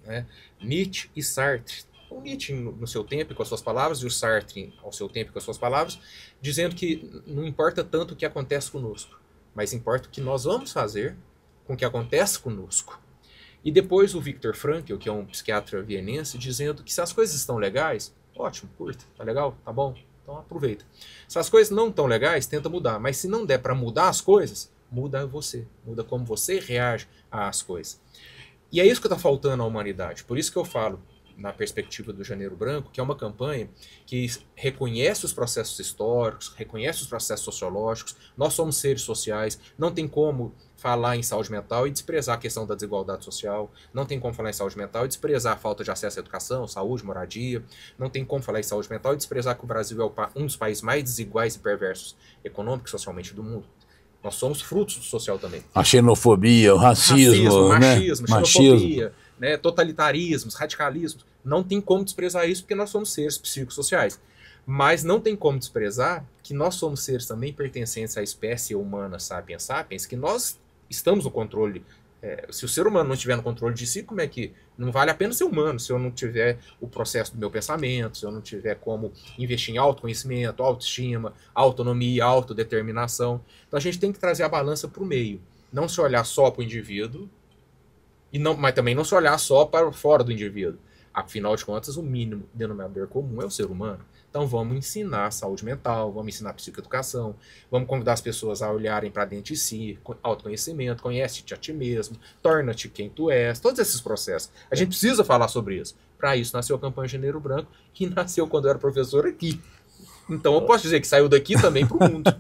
né? Nietzsche e Sartre. O Nietzsche no seu tempo com as suas palavras e o Sartre ao seu tempo com as suas palavras, dizendo que não importa tanto o que acontece conosco, mas importa o que nós vamos fazer com o que acontece conosco. E depois o Viktor Frankl, que é um psiquiatra vienense, dizendo que se as coisas estão legais, ótimo, curta, tá legal, tá bom, então aproveita. Se as coisas não estão legais, tenta mudar, mas se não der para mudar as coisas, muda você, muda como você reage às coisas. E é isso que está faltando à humanidade. Por isso que eu falo, na perspectiva do Janeiro Branco, que é uma campanha que reconhece os processos históricos, reconhece os processos sociológicos, nós somos seres sociais, não tem como falar em saúde mental e desprezar a questão da desigualdade social, não tem como falar em saúde mental e desprezar a falta de acesso à educação, saúde, moradia, não tem como falar em saúde mental e desprezar que o Brasil é um dos países mais desiguais e perversos econômico e socialmente do mundo. Nós somos frutos do social também. A xenofobia, o racismo, machismo, né? xenofobia, né? Totalitarismos, radicalismos. Não tem como desprezar isso porque nós somos seres psicossociais. Mas não tem como desprezar que nós somos seres também pertencentes à espécie humana sapiens sapiens, que nós estamos no controle. Se o ser humano não estiver no controle de si, como é que... Não vale a pena ser humano se eu não tiver o processo do meu pensamento, se eu não tiver como investir em autoconhecimento, autoestima, autonomia, autodeterminação. Então a gente tem que trazer a balança para o meio. Não se olhar só para o indivíduo, mas também não se olhar só para fora do indivíduo. Afinal de contas, o mínimo denominador comum é o ser humano. Então vamos ensinar saúde mental, vamos ensinar psicoeducação, vamos convidar as pessoas a olharem para dentro de si, autoconhecimento, conhece-te a ti mesmo, torna-te quem tu és, todos esses processos. A gente precisa falar sobre isso. Para isso nasceu a campanha Janeiro Branco, que nasceu quando eu era professor aqui. Então eu posso dizer que saiu daqui também para o mundo.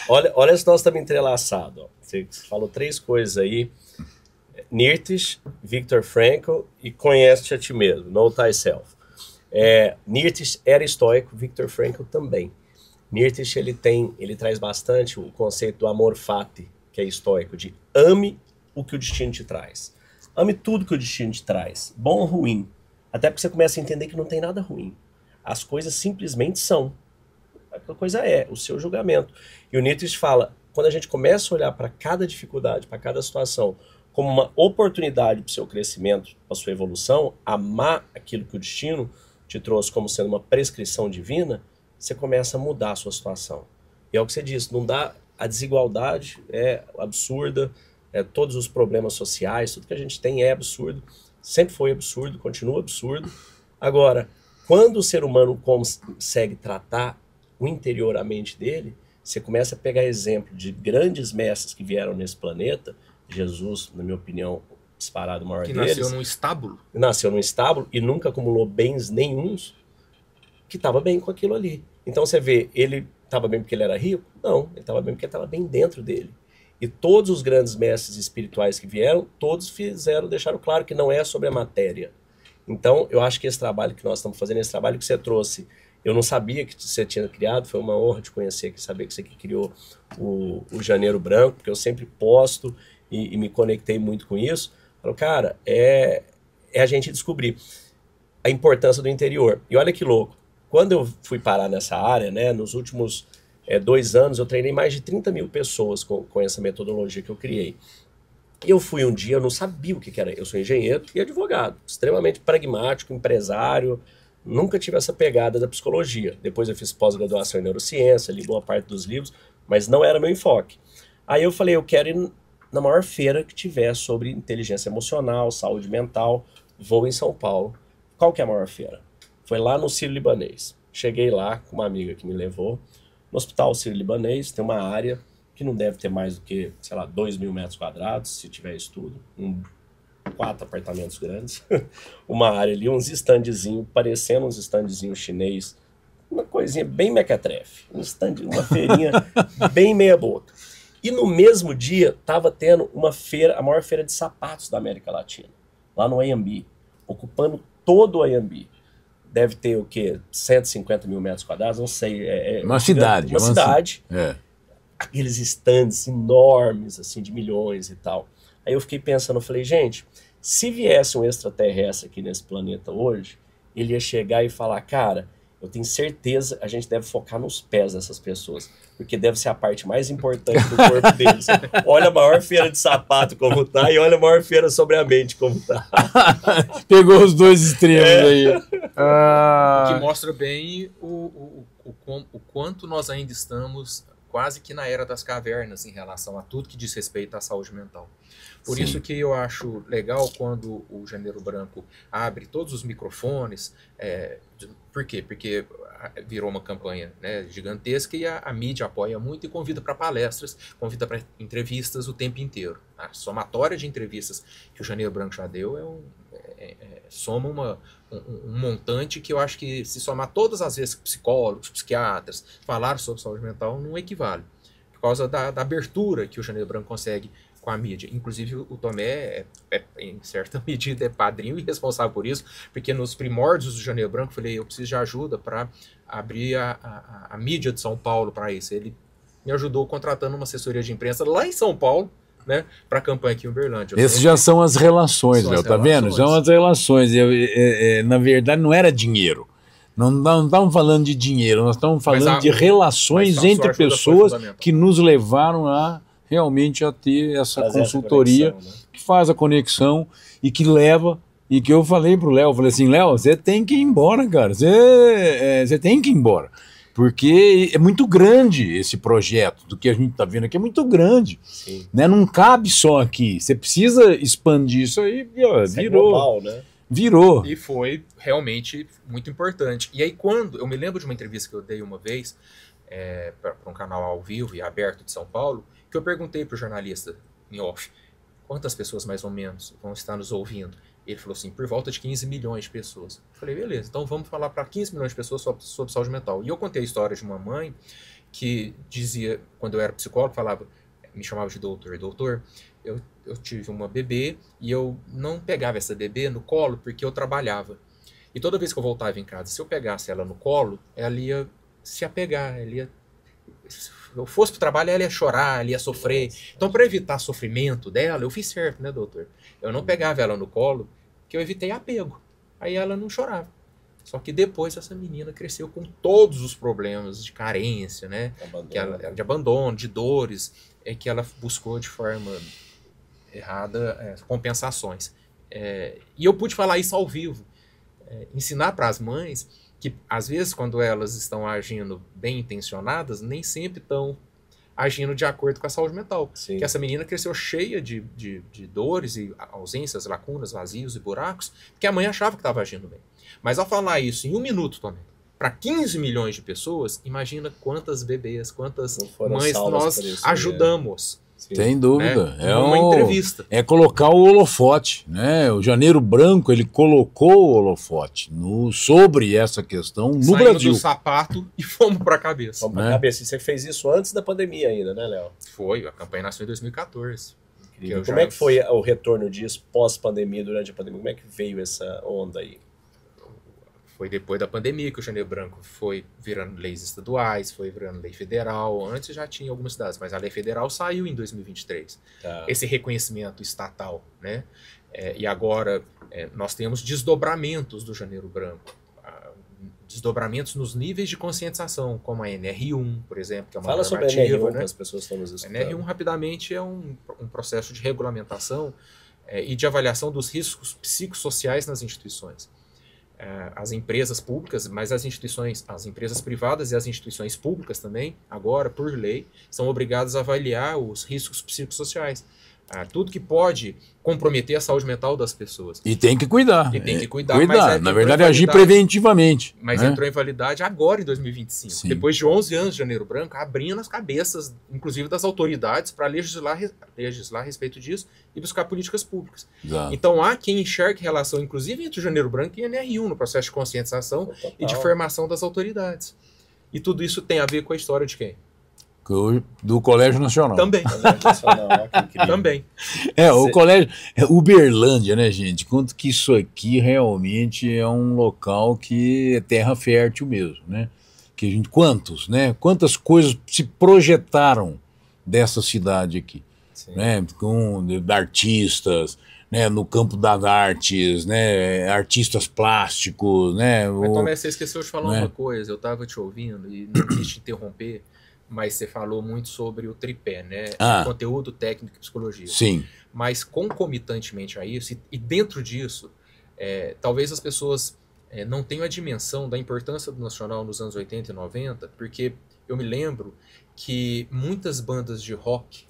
Olha se nós estamos entrelaçados. Você falou 3 coisas aí. Nietzsche, Viktor Frankl e conhece-te a ti mesmo, know thyself. Nietzsche era estoico, Viktor Frankl também. Nietzsche ele traz bastante o conceito do amor fati, que é estoico, de ame o que o destino te traz. Ame tudo que o destino te traz, bom ou ruim. Até porque você começa a entender que não tem nada ruim. As coisas simplesmente são. A coisa é, o seu julgamento. E o Nietzsche fala, quando a gente começa a olhar para cada dificuldade, para cada situação, como uma oportunidade para o seu crescimento, para a sua evolução, amar aquilo que o destino te trouxe como sendo uma prescrição divina, você começa a mudar a sua situação. E é o que você disse, não dá, a desigualdade é absurda, todos os problemas sociais, tudo que a gente tem é absurdo, sempre foi absurdo, continua absurdo. Agora, quando o ser humano consegue tratar o interior, a mente dele, você começa a pegar exemplo de grandes mestres que vieram nesse planeta. Jesus, na minha opinião, disparado o maior deles. Que nasceu num estábulo. Nasceu num estábulo e nunca acumulou bens nenhuns, que estava bem com aquilo ali. Então você vê, ele estava bem porque ele era rico? Não, ele estava bem porque estava bem dentro dele. E todos os grandes mestres espirituais que vieram, todos deixaram claro que não é sobre a matéria. Então eu acho que esse trabalho que nós estamos fazendo, esse trabalho que você trouxe, eu não sabia que você tinha criado, foi uma honra te conhecer, saber que você que criou o Janeiro Branco, porque eu sempre posto e me conectei muito com isso. Falo, cara, é a gente descobrir a importância do interior. E olha que louco, quando eu fui parar nessa área, né, nos últimos 2 anos, eu treinei mais de 30 mil pessoas com essa metodologia que eu criei. Eu fui um dia, eu não sabia o que era. Eu sou engenheiro e advogado, extremamente pragmático, empresário, nunca tive essa pegada da psicologia. Depois eu fiz pós-graduação em neurociência, li boa parte dos livros, mas não era meu enfoque. Aí eu falei, eu quero ir na maior feira que tiver sobre inteligência emocional, saúde mental, vou em São Paulo. Qual que é a maior feira? Foi lá no Sírio-Libanês. Cheguei lá com uma amiga que me levou. No Hospital Sírio-Libanês tem uma área que não deve ter mais do que, sei lá, 2.000 metros quadrados, se tiver estudo. 4 apartamentos grandes. Uma área ali, uns standzinhos, parecendo uns standzinhos chinês. Uma coisinha bem mequetrefe. Uma feirinha bem meia boca. E no mesmo dia, estava tendo uma feira, a maior feira de sapatos da América Latina, lá no Anhembi, ocupando todo o Anhembi. Deve ter o quê? 150 mil metros quadrados, não sei. Uma cidade. Uma cidade. Aqueles stands enormes, assim, de milhões e tal. Aí eu fiquei pensando, eu falei, gente, se viesse um extraterrestre aqui nesse planeta hoje, ele ia chegar e falar, cara, eu tenho certeza a gente deve focar nos pés dessas pessoas, porque deve ser a parte mais importante do corpo deles. Olha a maior feira de sapato como tá e olha a maior feira sobre a mente como tá. Pegou os dois extremos aí. O que mostra bem o quanto nós ainda estamos quase que na era das cavernas em relação a tudo que diz respeito à saúde mental. Por Sim. isso que eu acho legal quando o Janeiro Branco abre todos os microfones. Por quê? Porque virou uma campanha, né, gigantesca e a mídia apoia muito e convida para palestras, convida para entrevistas o tempo inteiro. A somatória de entrevistas que o Janeiro Branco já deu soma um montante que eu acho que, se somar todas as vezes que psicólogos, psiquiatras falaram sobre saúde mental, não equivale. Por causa da abertura que o Janeiro Branco consegue com a mídia. Inclusive, o Tomé, em certa medida, é padrinho e responsável por isso, porque nos primórdios do Janeiro Branco, eu falei, eu preciso de ajuda para abrir a mídia de São Paulo para isso. Ele me ajudou contratando uma assessoria de imprensa lá em São Paulo, né, para a campanha aqui em Uberlândia. Essas já são as relações, Léo, tá vendo? São as relações. Na verdade, não era dinheiro. Não estamos falando de dinheiro, nós estamos falando de relações entre pessoas que nos levaram a realmente a ter essa consultoria conexão, né? Que faz a conexão e que leva, e que eu falei pro Léo, falei assim, Léo, você tem que ir embora, cara, você tem que ir embora, porque é muito grande esse projeto, do que a gente está vendo aqui é muito grande, né? Não cabe só aqui, você precisa expandir isso aí, virou, global, né? Virou. E foi realmente muito importante. E aí quando, eu me lembro de uma entrevista que eu dei uma vez, para um canal ao vivo e aberto de São Paulo, que eu perguntei para o jornalista em off, quantas pessoas mais ou menos vão estar nos ouvindo? Ele falou assim, por volta de 15 milhões de pessoas. Eu falei, beleza, então vamos falar para 15 milhões de pessoas sobre saúde mental. E eu contei a história de uma mãe que dizia, quando eu era psicólogo, me chamava de doutor, eu tive uma bebê e eu não pegava essa bebê no colo porque eu trabalhava. E toda vez que eu voltava em casa, se eu pegasse ela no colo, ela ia se apegar, se eu fosse para o trabalho, ela ia chorar, ela ia sofrer. Então, para evitar sofrimento dela, eu fiz certo, né, doutor? Eu não pegava ela no colo, que eu evitei apego. Aí ela não chorava. Só que depois essa menina cresceu com todos os problemas de carência, né? De abandono, de dores, que ela buscou de forma errada compensações. E eu pude falar isso ao vivo. Ensinar para as mães que, às vezes, quando elas estão agindo bem intencionadas, nem sempre estão agindo de acordo com a saúde mental. Sim. Que essa menina cresceu cheia de dores e ausências, lacunas, vazios e buracos, porque a mãe achava que estava agindo bem. Mas ao falar isso em um minuto também, para 15 milhões de pessoas, imagina quantas bebês, quantas mães nós ajudamos. Sim. Sem dúvida. Né? Uma entrevista. É colocar o holofote, né? O Janeiro Branco, ele colocou o holofote sobre essa questão no Saímos Brasil. Do sapato e fomos para a cabeça. Fomos para a cabeça. E você fez isso antes da pandemia ainda, né, Léo? Foi. A campanha nasceu em 2014. Como é que foi o retorno disso pós-pandemia, durante a pandemia? Como é que veio essa onda aí? Foi depois da pandemia que o Janeiro Branco foi virando leis estaduais, foi virando lei federal. Antes já tinha algumas cidades, mas a lei federal saiu em 2023. Tá. Esse reconhecimento estatal, né? E agora nós temos desdobramentos do Janeiro Branco. Desdobramentos nos níveis de conscientização, como a NR1, por exemplo, que é uma Fala sobre a NR1, né? Que as pessoas estão nos escutando. A NR1, rapidamente, é um processo de regulamentação e de avaliação dos riscos psicossociais nas instituições. As empresas públicas, mas as empresas privadas e as instituições públicas também, agora, por lei, são obrigadas a avaliar os riscos psicossociais. Tudo que pode comprometer a saúde mental das pessoas. E tem que cuidar. E tem que cuidar. Mas na verdade, agir preventivamente. Mas entrou em validade agora, em 2025. Sim. Depois de 11 anos de Janeiro Branco, abrindo as cabeças, inclusive das autoridades, para legislar a respeito disso e buscar políticas públicas. Exato. Então, há quem enxergue relação, inclusive, entre o Janeiro Branco e a NR1, no processo de conscientização e de formação das autoridades. E tudo isso tem a ver com a história de quem? Do Colégio Nacional. Também. Também. O Colégio Uberlândia, né, gente? Quanto que isso aqui realmente é um local que é terra fértil mesmo, né? Que a gente, quantas coisas se projetaram dessa cidade aqui, né? Com artistas, né? No campo das artes, né? Artistas plásticos, né? Mas, Tomé, você esqueceu de falar uma coisa. Eu estava te ouvindo e não quis te interromper. Mas você falou muito sobre o tripé, né? Conteúdo, técnico e psicologia. Sim. Mas concomitantemente a isso, e dentro disso, talvez as pessoas não tenham a dimensão da importância do Nacional nos anos 80 e 90, porque eu me lembro que muitas bandas de rock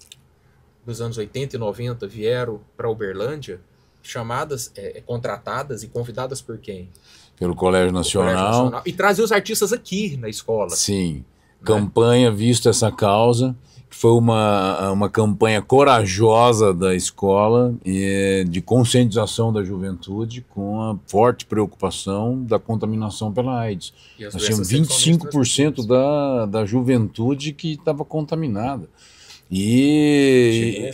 dos anos 80 e 90 vieram para Uberlândia, chamadas, contratadas e convidadas por quem? Pelo Colégio Nacional. E trazer os artistas aqui na escola. Sim. Campanha Visto Essa Causa, que foi uma campanha corajosa da escola de conscientização da juventude com a forte preocupação da contaminação pela AIDS. Nós tínhamos 25% da juventude que estava contaminada. E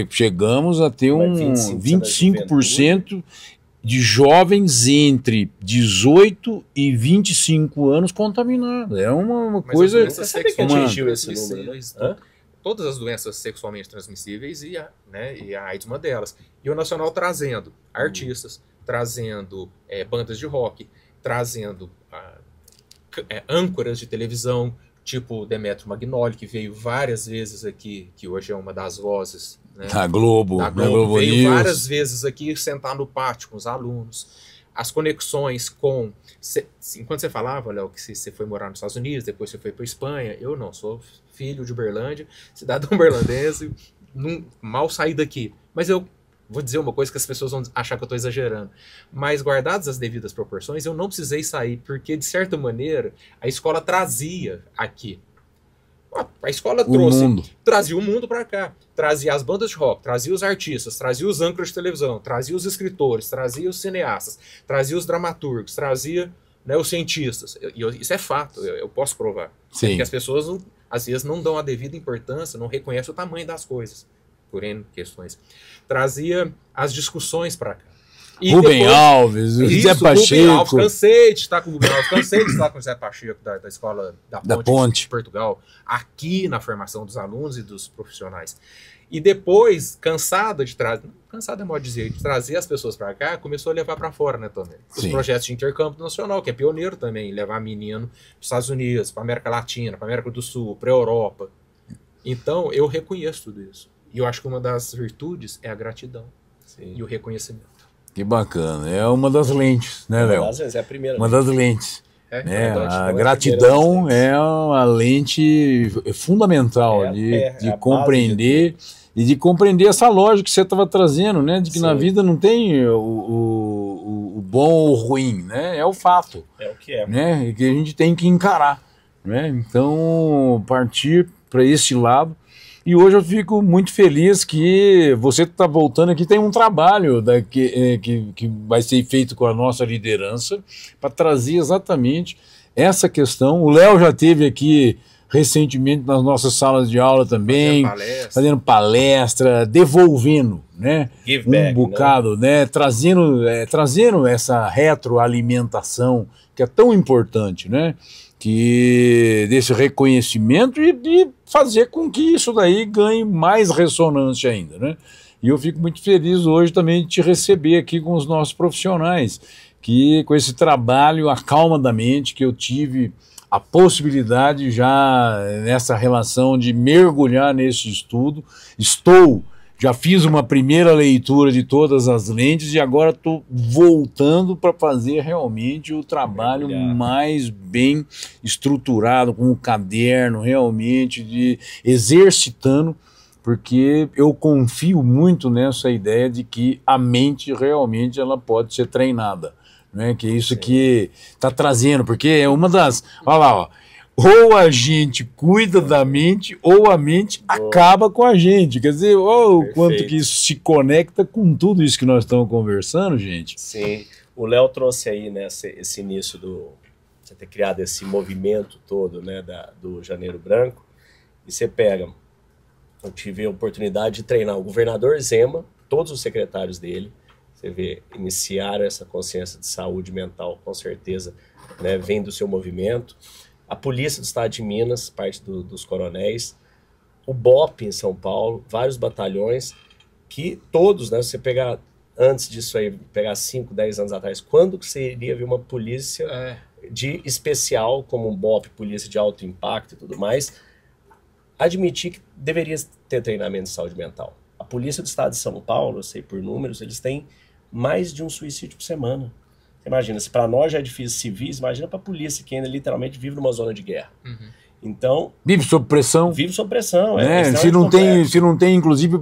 chegamos a ter 25% de jovens entre 18 e 25 anos contaminados. É uma coisa... Você sabe que atingiu esse número, né? Todas as doenças sexualmente transmissíveis e a AIDS uma delas. E o Nacional trazendo artistas, trazendo bandas de rock, trazendo âncoras de televisão, tipo Demetrio Magnoli, que veio várias vezes aqui, que hoje é uma das vozes, né, da Globo veio News. Várias vezes aqui sentar no pátio com os alunos. As conexões com... Enquanto você falava, Léo, que você foi morar nos Estados Unidos, depois você foi para Espanha, eu não, sou filho de Uberlândia, cidadão berlandense, mal saí daqui. Mas eu vou dizer uma coisa que as pessoas vão achar que eu estou exagerando. Mas guardadas as devidas proporções, eu não precisei sair, porque, de certa maneira, a escola trazia aqui. A escola trazia o mundo para cá. Trazia as bandas de rock, trazia os artistas, trazia os âncoras de televisão, trazia os escritores, trazia os cineastas, trazia os dramaturgos, trazia, né, os cientistas. Isso é fato, eu posso provar. Sim. Porque as pessoas, às vezes, não dão a devida importância, não reconhecem o tamanho das coisas, por N questões. Trazia as discussões para cá. Rubem Alves, o Zé Pacheco. Rubem Alves, cansei de estar com o Rubem Alves, cansei de estar com o Zé Pacheco da escola da Ponte de Portugal, aqui na formação dos alunos e dos profissionais. E depois, cansado é modo de dizer, de trazer as pessoas para cá, começou a levar para fora, né, também. Os projetos de intercâmbio nacional, que é pioneiro também, levar menino para os Estados Unidos, para a América Latina, para a América do Sul, para a Europa. Então, eu reconheço tudo isso. E eu acho que uma das virtudes é a gratidão e o reconhecimento. Que bacana. É uma das lentes, né, Léo? É a primeira. Uma das lentes. A não gratidão é uma lente fundamental de compreender e de compreender essa lógica que você estava trazendo, né? De que na vida não tem o bom ou o ruim, né? É o fato. É o que é. Né? E que a gente tem que encarar, né? Então, partir para esse lado. E hoje eu fico muito feliz que você está voltando aqui, tem um trabalho que vai ser feito com a nossa liderança para trazer exatamente essa questão. O Léo já esteve aqui recentemente nas nossas salas de aula também, fazendo palestra, devolvendo, né? Give back, bocado, né? Trazendo essa retroalimentação que é tão importante, né? Desse reconhecimento e fazer com que isso daí ganhe mais ressonância ainda, né? E eu fico muito feliz hoje também de te receber aqui com os nossos profissionais, que com esse trabalho Acalma da Mente, que eu tive a possibilidade já nessa relação de mergulhar nesse estudo, já fiz uma primeira leitura de todas as lentes e agora estou voltando para fazer realmente o trabalho mais bem estruturado, com o caderno, realmente exercitando, porque eu confio muito nessa ideia de que a mente realmente ela pode ser treinada, né? Que é isso que está trazendo, porque é uma das... Olha lá, ó. Ou a gente cuida da mente, ou a mente acaba com a gente. Quer dizer, o quanto que isso se conecta com tudo isso que nós estamos conversando, gente. Sim. O Léo trouxe aí, né, esse início você ter criado esse movimento todo, né, do Janeiro Branco. E você pega... Eu tive a oportunidade de treinar o governador Zema, todos os secretários dele. Você vê, iniciaram essa consciência de saúde mental, com certeza, né, vem do seu movimento. A Polícia do Estado de Minas, parte dos coronéis, o BOP em São Paulo, vários batalhões, que todos, né, você pegar, antes disso aí, pegar 5, 10 anos atrás, quando que você iria ver uma polícia de especial, como um BOP, polícia de alto impacto e tudo mais, admitir que deveria ter treinamento de saúde mental. A Polícia do Estado de São Paulo, eu sei por números, eles têm mais de um suicídio por semana. Imagina, se para nós já é difícil civis, imagina para a polícia, que ainda literalmente vive numa zona de guerra. Uhum. Então, vive sob pressão. Vive sob pressão. Né? Se não tem, inclusive,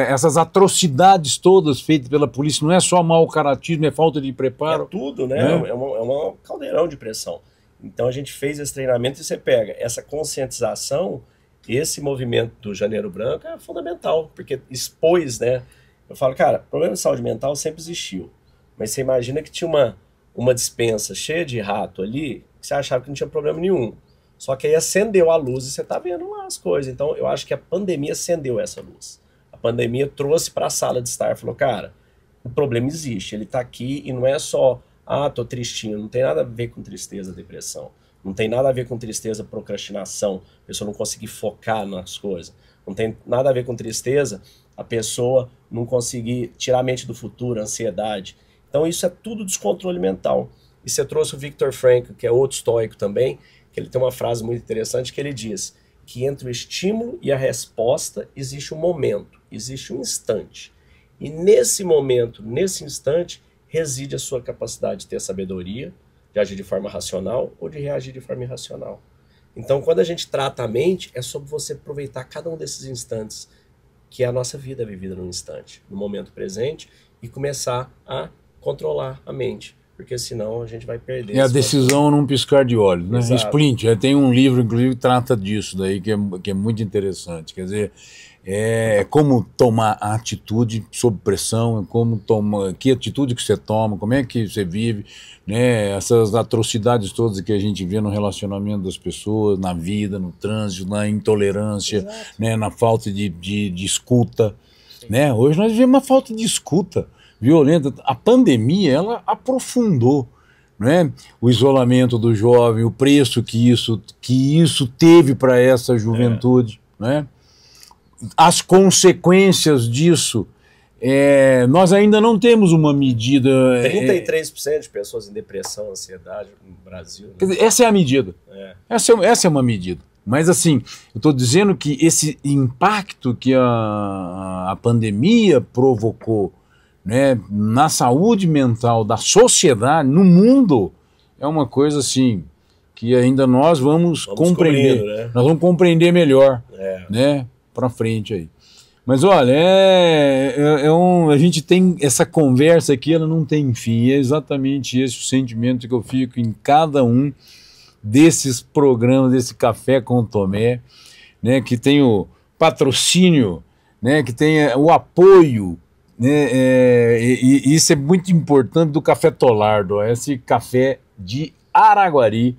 essas atrocidades todas feitas pela polícia, não é só mau caratismo, é falta de preparo. É tudo, né? É uma caldeirão de pressão. Então a gente fez esse treinamento e você pega essa conscientização, esse movimento do Janeiro Branco é fundamental, porque expôs, né? Eu falo, cara, problema de saúde mental sempre existiu, mas você imagina que tinha uma despensa cheia de rato ali, que você achava que não tinha problema nenhum. Só que aí acendeu a luz e você tá vendo lá as coisas. Então eu acho que a pandemia acendeu essa luz. A pandemia trouxe para a sala de estar, falou, cara, o problema existe, ele tá aqui e não é só, tô tristinho, não tem nada a ver com tristeza, depressão. Não tem nada a ver com tristeza, procrastinação, a pessoa não conseguir focar nas coisas. Não tem nada a ver com tristeza, a pessoa não conseguir tirar a mente do futuro, ansiedade. Então isso é tudo descontrole mental. E você trouxe o Viktor Frankl, que é outro estoico também, que ele tem uma frase muito interessante que ele diz que entre o estímulo e a resposta existe um momento, existe um instante. E nesse momento, nesse instante, reside a sua capacidade de ter sabedoria, de agir de forma racional ou de reagir de forma irracional. Então, quando a gente trata a mente, é sobre você aproveitar cada um desses instantes, que é a nossa vida vivida no instante, no momento presente, e começar a controlar a mente. Porque senão a gente vai perder. É a decisão num piscar de olhos, né? Exato. Sprint, tem um livro, inclusive, que trata disso daí, que é muito interessante. Quer dizer, é como tomar a atitude sob pressão, é como que atitude que você toma, como é que você vive, né? Essas atrocidades todas que a gente vê no relacionamento das pessoas, na vida, no trânsito, na intolerância, né? Na falta de escuta, né? Hoje nós vivemos uma falta de escuta violenta. A pandemia, ela aprofundou, né? O isolamento do jovem, o preço que isso teve para essa juventude, né? As consequências disso, nós ainda não temos uma medida... 33% de pessoas em depressão, ansiedade no Brasil. Né? Quer dizer, essa é a medida. Essa é uma medida. Mas assim, eu estou dizendo que esse impacto que a pandemia provocou, né, na saúde mental da sociedade, no mundo, é uma coisa assim que ainda nós vamos compreender, né? Nós vamos compreender melhor, né, para frente aí. Mas olha, a gente tem essa conversa aqui, ela não tem fim, é exatamente esse o sentimento que eu fico em cada um desses programas, desse Café com o Tomé, né, que tem o patrocínio, né, que tem o apoio, né, e isso é muito importante do Café Tolardo, esse café de Araguari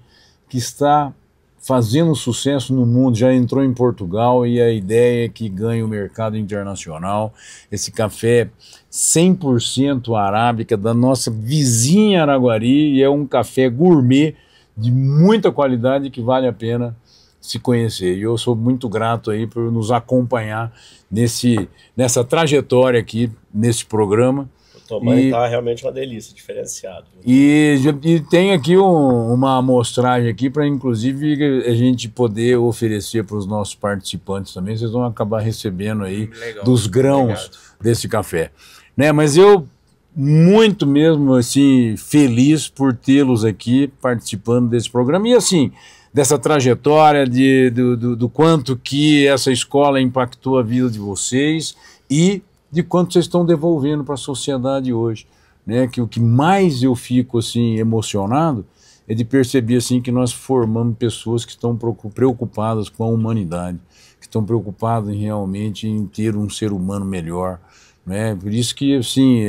que está fazendo sucesso no mundo, já entrou em Portugal e a ideia é que ganhe o mercado internacional. Esse café 100% arábica da nossa vizinha Araguari, e é um café gourmet de muita qualidade que vale a pena se conhecer. E eu sou muito grato aí por nos acompanhar nessa trajetória aqui, nesse programa. O Tomé tá realmente uma delícia, diferenciado. E tem aqui uma amostragem aqui para, inclusive, a gente poder oferecer para os nossos participantes também. Vocês vão acabar recebendo aí dos grãos desse café. Né? Mas eu, muito mesmo, assim, feliz por tê-los aqui participando desse programa. E, assim, dessa trajetória do quanto que essa escola impactou a vida de vocês e de quanto vocês estão devolvendo para a sociedade hoje, né? Que o que mais eu fico assim emocionado é de perceber assim que nós formamos pessoas que estão preocupadas com a humanidade, que estão preocupadas realmente em ter um ser humano melhor, né? Por isso que assim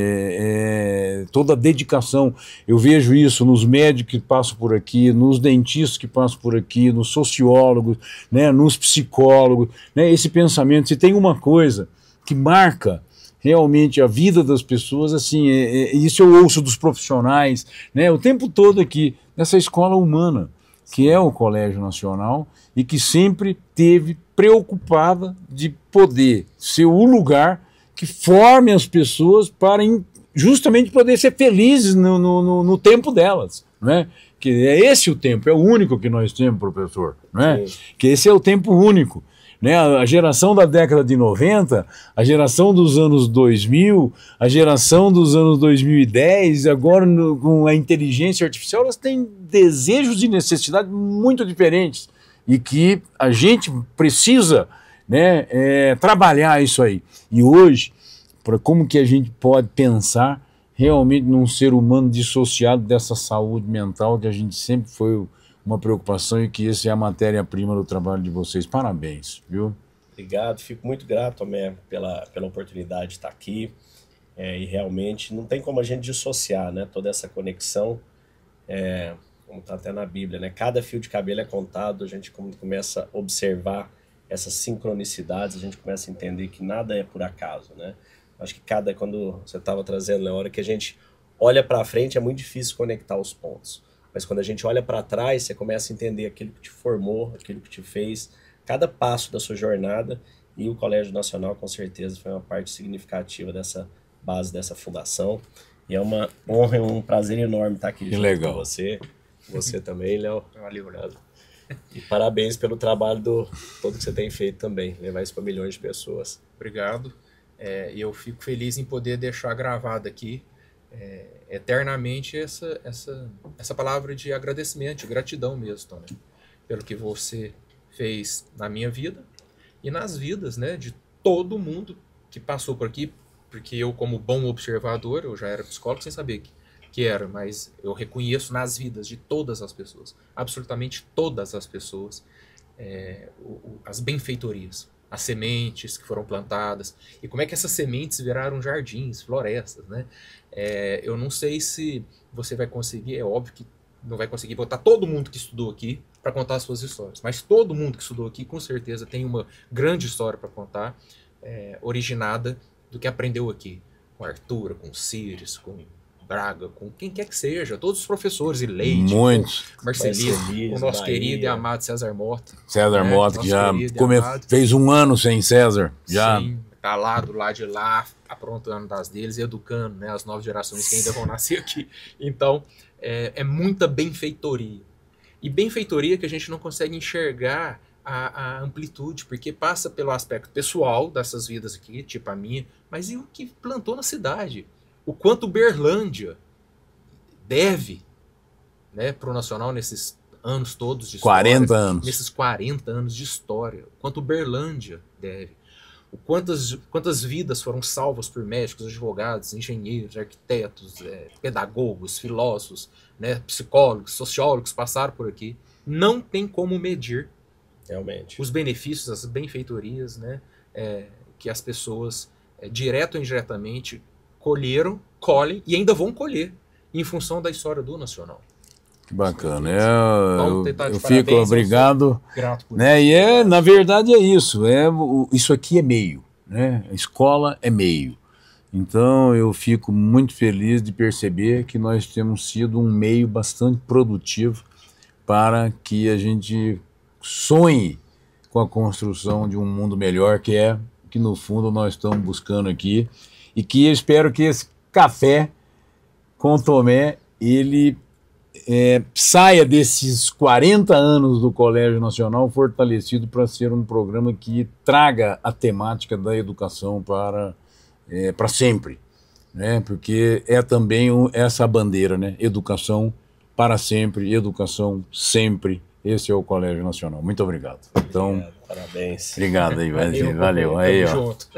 toda a dedicação, eu vejo isso nos médicos que passam por aqui, nos dentistas que passam por aqui, nos sociólogos, né? Nos psicólogos, né? Esse pensamento, se tem uma coisa que marca realmente a vida das pessoas, assim, isso eu ouço dos profissionais, né, o tempo todo aqui, nessa escola humana, que é o Colégio Nacional, e que sempre teve preocupada de poder ser o lugar que forme as pessoas para justamente poder ser felizes no tempo delas, né? Que é esse o tempo, é o único que nós temos, professor, né? Que esse é o tempo único. Né, a geração da década de 90, a geração dos anos 2000, a geração dos anos 2010, agora com a inteligência artificial, elas têm desejos e necessidades muito diferentes. e que a gente precisa, né, trabalhar isso aí. E hoje, como que a gente pode pensar realmente num ser humano dissociado dessa saúde mental que a gente sempre foi uma preocupação e que essa é a matéria-prima do trabalho de vocês. Parabéns, viu? Obrigado, fico muito grato, Tomé, pela oportunidade de estar aqui. E realmente não tem como a gente dissociar, né, toda essa conexão, como está até na Bíblia, né? Cada fio de cabelo é contado, a gente começa a observar essas sincronicidades, a gente começa a entender que nada é por acaso, né? Acho que quando você estava trazendo, na hora que a gente olha para frente, é muito difícil conectar os pontos. Mas quando a gente olha para trás, você começa a entender aquilo que te formou, aquilo que te fez, cada passo da sua jornada, e o Colégio Nacional, com certeza, foi uma parte significativa dessa base, dessa fundação. E é uma honra e um prazer enorme estar aqui junto com você. Você também, Léo. Valeu, Léo. E parabéns pelo trabalho todo que você tem feito também, levar isso para milhões de pessoas. Obrigado. E eu fico feliz em poder deixar gravado aqui eternamente essa palavra de agradecimento, de gratidão mesmo, Tom, né? Pelo que você fez na minha vida e nas vidas, né, de todo mundo que passou por aqui, porque eu, como bom observador, eu já era psicólogo sem saber que era, mas eu reconheço nas vidas de todas as pessoas, absolutamente todas as pessoas, as benfeitorias, as sementes que foram plantadas, e como é que essas sementes viraram jardins, florestas, né? Eu não sei se você vai conseguir, é óbvio que não vai conseguir botar todo mundo que estudou aqui para contar as suas histórias, mas todo mundo que estudou aqui com certeza tem uma grande história para contar, originada do que aprendeu aqui, com Arthur, com Cires, com Braga, com quem quer que seja, todos os professores, e Leite, Marcelino, o nosso querido e amado César Mota. César Mota, que já fez um ano sem César. Já. Sim, tá lá do lado de lá, aprontando das deles e educando, né, as novas gerações que ainda vão nascer aqui. Então, é muita benfeitoria. E benfeitoria que a gente não consegue enxergar a amplitude, porque passa pelo aspecto pessoal dessas vidas aqui, tipo a minha, mas e o que plantou na cidade? O quanto Berlândia deve, né, para o Nacional nesses anos todos de história. 40 anos. Nesses 40 anos de história. O quanto Berlândia deve. Quantas vidas foram salvas por médicos, advogados, engenheiros, arquitetos, pedagogos, filósofos, né, psicólogos, sociólogos passaram por aqui. Não tem como medir realmente os benefícios, as benfeitorias, né, que as pessoas, direto ou indiretamente, colheram, colhem e ainda vão colher em função da história do Nacional. Que bacana. Eu Parabéns, fico obrigado. Grato por né? E na verdade é isso. Isso aqui é meio. Né? A escola é meio. Então eu fico muito feliz de perceber que nós temos sido um meio bastante produtivo para que a gente sonhe com a construção de um mundo melhor, que no fundo nós estamos buscando aqui. E que eu espero que esse café com Tomé, ele saia desses 40 anos do Colégio Nacional fortalecido para ser um programa que traga a temática da educação para sempre, né? Porque é também essa bandeira, né? Educação para sempre, educação sempre. Esse é o Colégio Nacional. Muito obrigado. Então, parabéns. Obrigado aí, valeu. Aí, ó. Junto.